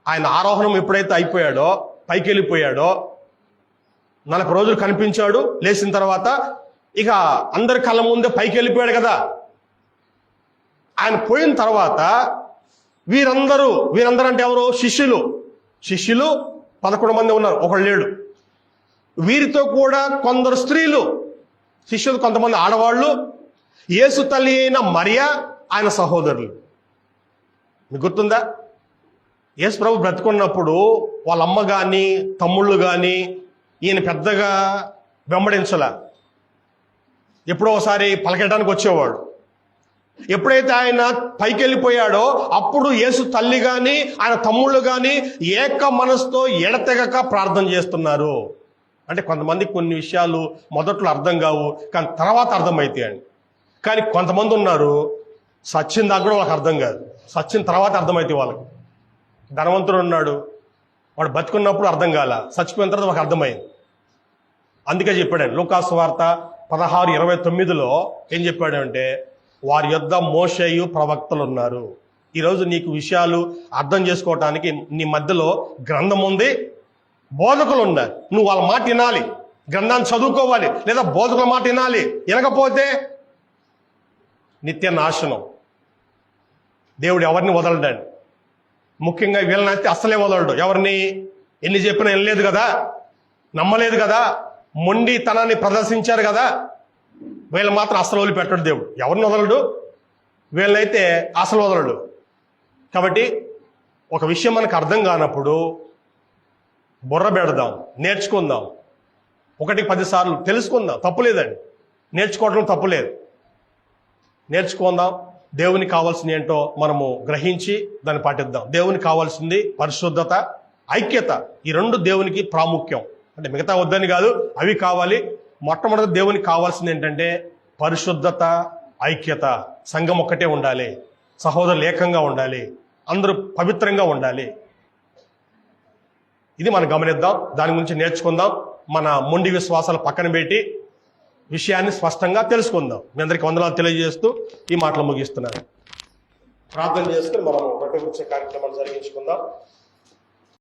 ఆయన ఆరోహణం ఎప్పుడైతే అయిపోయాడో, పైకి వెళ్ళిపోయాడో, 40 రోజులు కనిపించాడు. లేచిన తర్వాత ఇక అందరి కళ్ళ ముందే పైకి వెళ్ళిపోయాడు కదా. ఆయన పోయిన తర్వాత వీరందరూ అంటే ఎవరు? శిష్యులు 11 మంది ఉన్నారు, ఒకళ్ళు లేడు. వీరితో కూడా కొందరు స్త్రీలు, శిష్యులు కొంతమంది ఆడవాళ్ళు, యేసు తల్లి అయిన మరియ ఆయన సహోదరులు. మీకు గుర్తుందా? యేసు ప్రభు బ్రతుకున్నప్పుడు వాళ్ళ అమ్మ కానీ తమ్ముళ్ళు కానీ ఈయన పెద్దగా వెంబడించలా. ఎప్పుడో ఒకసారి పలకడానికి వచ్చేవాడు. ఎప్పుడైతే ఆయన పైకి వెళ్ళిపోయాడో అప్పుడు యేసు తల్లి కానీ ఆయన తమ్ముళ్ళు కానీ ఏక మనసుతో ఎడతెగక ప్రార్థన చేస్తున్నారు. అంటే కొంతమంది కొన్ని విషయాలు మొదట్లో అర్థం కావు, కానీ తర్వాత అర్థమవుతాయండి. కానీ కొంతమంది ఉన్నారు, సచ్చిన దాకా కూడా వాళ్ళకి అర్థం కాదు, సచ్చిన తర్వాత అర్థమవుతాయి వాళ్ళకి. ధనవంతుడు ఉన్నాడు, వాడు బతుకున్నప్పుడు అర్థం కాల, చచ్చిపోయిన తర్వాత వాళ్ళకి అర్థమైంది. అందుకే చెప్పాడు లూకాసు వార్త 16:29 ఏం చెప్పాడు అంటే, వారి యొద్ద మోషేయు ప్రవక్తలు ఉన్నారు. ఈరోజు నీకు విషయాలు అర్థం చేసుకోవటానికి నీ మధ్యలో గ్రంథం ఉంది, బోధకులు ఉన్నారు. నువ్వు వాళ్ళ మాట వినాలి, గ్రంథాన్ని చదువుకోవాలి, లేదా బోధకుల మాట వినాలి. వినకపోతే నిత్య నాశనం. దేవుడు ఎవరిని వదలడాడు, ముఖ్యంగా వీళ్ళనైతే అస్సలే వదలడు. ఎవరిని ఎన్ని చెప్పినా వినలేదు కదా, నమ్మలేదు కదా, మొండితనాన్ని ప్రదర్శించారు కదా, వీళ్ళు మాత్రం అసలు వదిలిపెట్టడు దేవుడు. ఎవరిని వదలడు, వీళ్ళనైతే అసలు వదలడు. కాబట్టి ఒక విషయం మనకు అర్థం కానప్పుడు బుర్ర పెడదాం, నేర్చుకుందాం. 1-10 సార్లు తెలుసుకుందాం, తప్పులేదండి. నేర్చుకోవడం తప్పులేదు. నేర్చుకుందాం. దేవునికి కావాల్సింది ఏంటో మనము గ్రహించి దాన్ని పాటిద్దాం. దేవునికి కావాల్సింది పరిశుద్ధత, ఐక్యత. ఈ రెండు దేవునికి ప్రాముఖ్యం. అంటే మిగతా వద్దని కాదు, అవి కావాలి. మొట్టమొదటి దేవునికి కావాల్సింది ఏంటంటే పరిశుద్ధత, ఐక్యత. సంఘం ఒక్కటే ఉండాలి, సహోదరులు ఏకంగా ఉండాలి, అందరూ పవిత్రంగా ఉండాలి. ఇది మనం గమనిద్దాం, దాని గురించి నేర్చుకుందాం. మన మొండి విశ్వాసాలు పక్కన పెట్టి విషయాన్ని స్పష్టంగా తెలుసుకుందాం. మీ అందరికీ వందనాలు తెలియజేస్తూ ఈ మాటలు ముగిస్తున్నాను. ప్రార్థన చేసుకుని మనం రొట్టె గురించే కార్యక్రమాన్ని జరిగించుకుందాం.